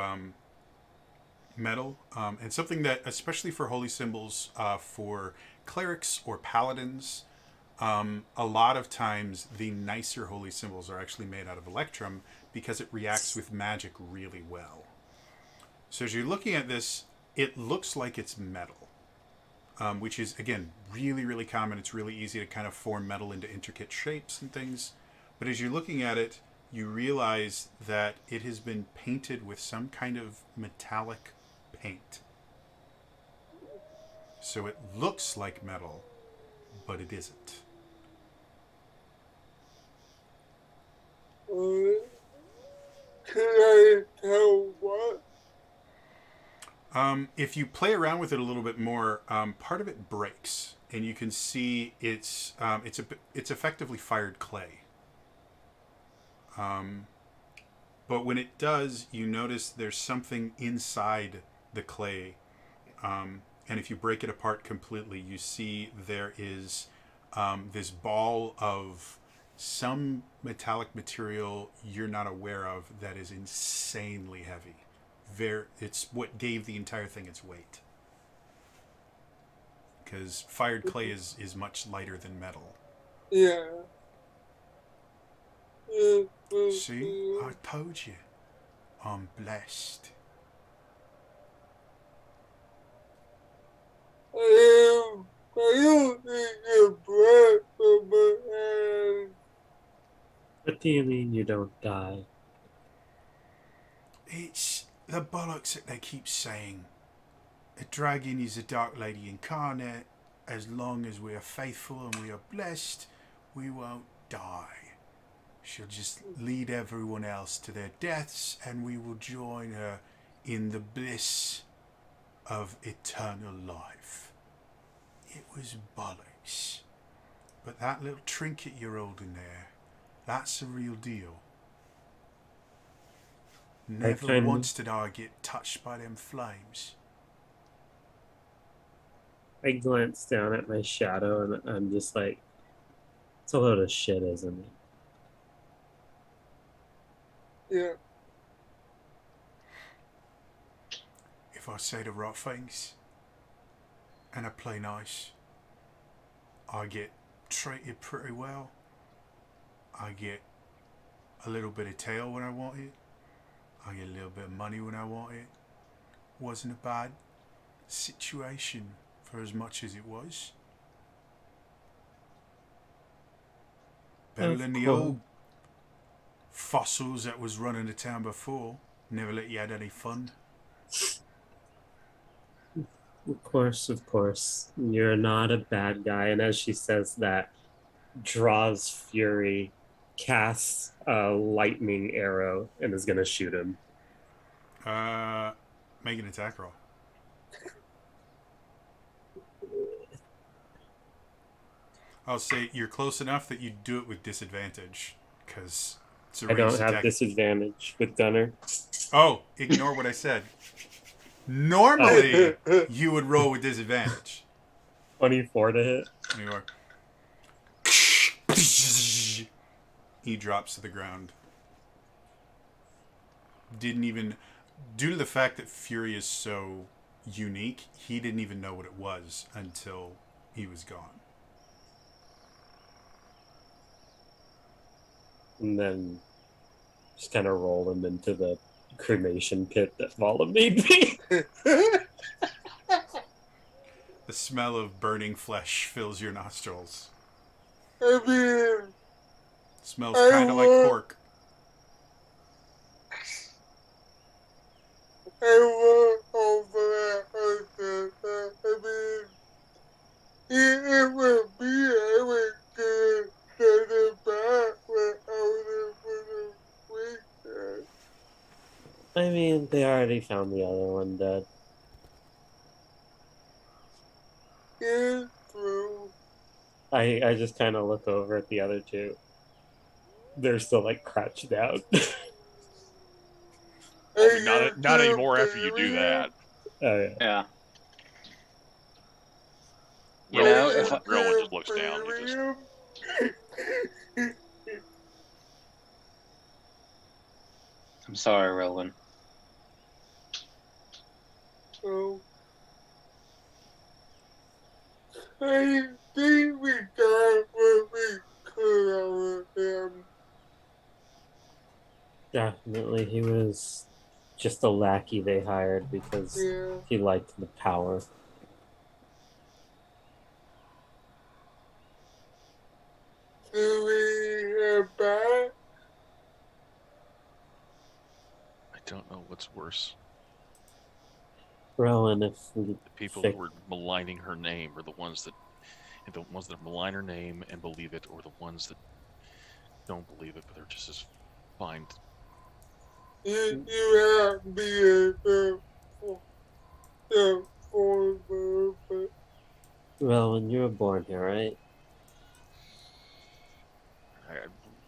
metal, and something that, especially for holy symbols, for clerics or paladins, a lot of times the nicer holy symbols are actually made out of electrum because it reacts with magic really well. So as you're looking at this, it looks like it's metal. Which is, again, really, really common. It's really easy to kind of form metal into intricate shapes and things. But as you're looking at it, you realize that it has been painted with some kind of metallic paint. So it looks like metal, but it isn't. Can I tell what? If you play around with it a little bit more, part of it breaks, and you can see it's effectively fired clay. But when it does, you notice there's something inside the clay, and if you break it apart completely, you see there is this ball of some metallic material you're not aware of that is insanely heavy. It's what gave the entire thing its weight. Because fired clay is much lighter than metal. Yeah. See? I told you. I'm blessed. I don't think you're black from my hand. What do you mean you don't die? It's the bollocks that they keep saying. The dragon is a dark lady incarnate. As long as we are faithful and we are blessed, we won't die. She'll just lead everyone else to their deaths, and we will join her in the bliss of eternal life. It was bollocks. But that little trinket you're holding there, that's the real deal. Never once did I get touched by them flames. I glance down at my shadow and I'm just like, it's a load of shit, isn't it? Yeah. If I say the right things and I play nice, I get treated pretty well. I get a little bit of tail when I want it. I get a little bit of money when I want it. Wasn't a bad situation for as much as it was. Better Of than the course. old fossils that was running the town before. Never let you have any fun. Of course. You're not a bad guy. And as she says that, draws fury, casts a lightning arrow, and is going to shoot him. Make an attack roll. I'll say you're close enough that you do it with disadvantage, because it's a I don't ranged have attack. disadvantage with Gunner. Oh, ignore what I said. Normally, you would roll with disadvantage. 24 to hit. You are. He drops to the ground. Didn't even, due to the fact that Fury is so unique, he didn't even know what it was until he was gone. And then just kind of roll him into the cremation pit that Vala made me. The smell of burning flesh fills your nostrils. I mean, Smells kind of like pork. I want over that. I mean, it would be, I would get it back without it. I mean, they already found the other one dead. It's true. I just kind of look over at the other two. They're still like crouched down. I mean, not anymore after you do that. Oh yeah. Yeah. You Rowan, know, if I, Rowan just looks down. He just, I'm sorry, Rowan. Oh. I think we got what we could out of him. Definitely, he was just a lackey they hired because Yeah. he liked the power. Do we have back? I don't know what's worse. Rowan, if we The people that were maligning her name, or the ones that malign her name and believe it, or the ones that don't believe it, but they're just as fine. You have me the former, but Rowan, you were born here, right?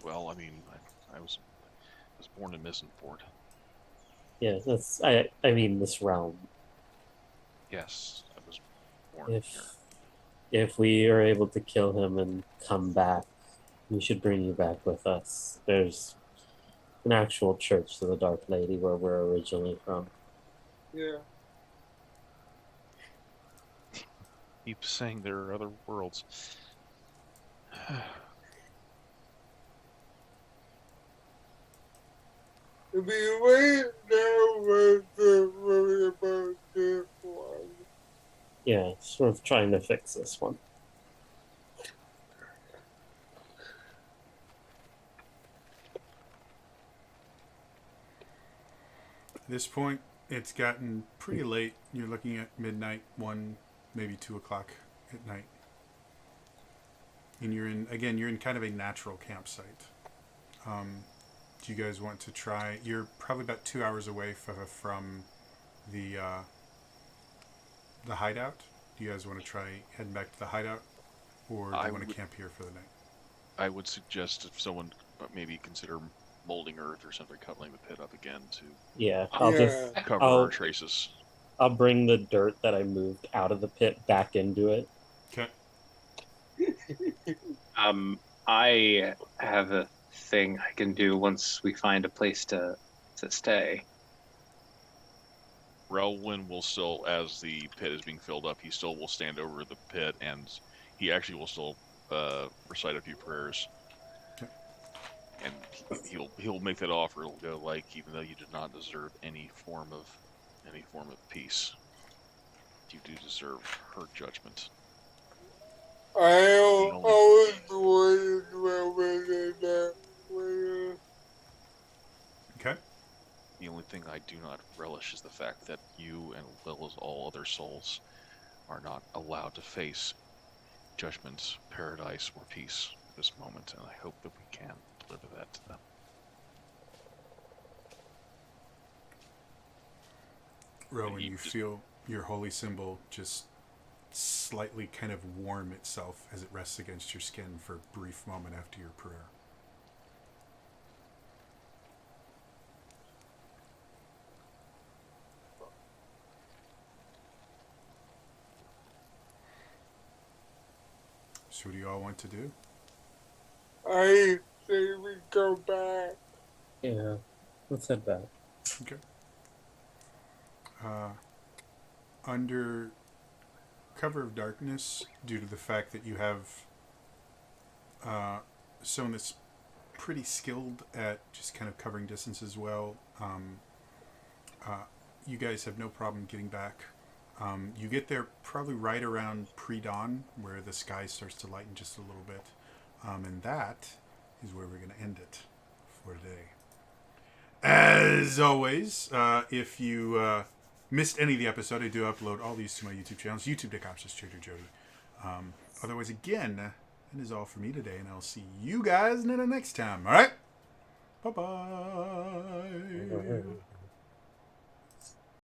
Well, I mean, I was born in Misanford. Yeah, that's I mean this realm. Yes, I was born here. If we are able to kill him and come back, we should bring you back with us. There's an actual church to the Dark Lady where we're originally from. yeah. Keep saying there are other worlds. To be right now with the worry about this one. Yeah, sort of trying to fix this one. At this point, it's gotten pretty late. You're looking at midnight, 1, maybe 2 o'clock at night. And you're in kind of a natural campsite. Do you guys want to try? You're probably about 2 hours away from the hideout. Do you guys want to try heading back to the hideout, or do you want to camp here for the night? I would suggest if someone maybe consider molding earth or something, covering the pit up again to I'll cover our traces. I'll bring the dirt that I moved out of the pit back into it. Okay. I have a thing I can do once we find a place to stay. Relwyn will still, as the pit is being filled up, he still will stand over the pit, and he actually will still recite a few prayers. Okay. And he'll make that offer. It'll go like, even though you did not deserve any form of peace, you do deserve her judgment. I always worried about that. Okay. The only thing I do not relish is the fact that you, and well as all other souls, are not allowed to face judgment, paradise, or peace at this moment, and I hope that we can deliver that to them. Rowan, you feel your holy symbol just slightly kind of warm itself as it rests against your skin for a brief moment after your prayer. So what do you all want to do? I say we go back. Yeah, let's head back. Okay. Under cover of darkness, due to the fact that you have someone that's pretty skilled at just kind of covering distance as well, you guys have no problem getting back. You get there probably right around pre-dawn, where the sky starts to lighten just a little bit. And that is where we're going to end it for today. As always, if you missed any of the episode, I do upload all these to my YouTube channels, youtube.com/Trader otherwise, again, that is all for me today, and I'll see you guys next time. All right? Bye-bye.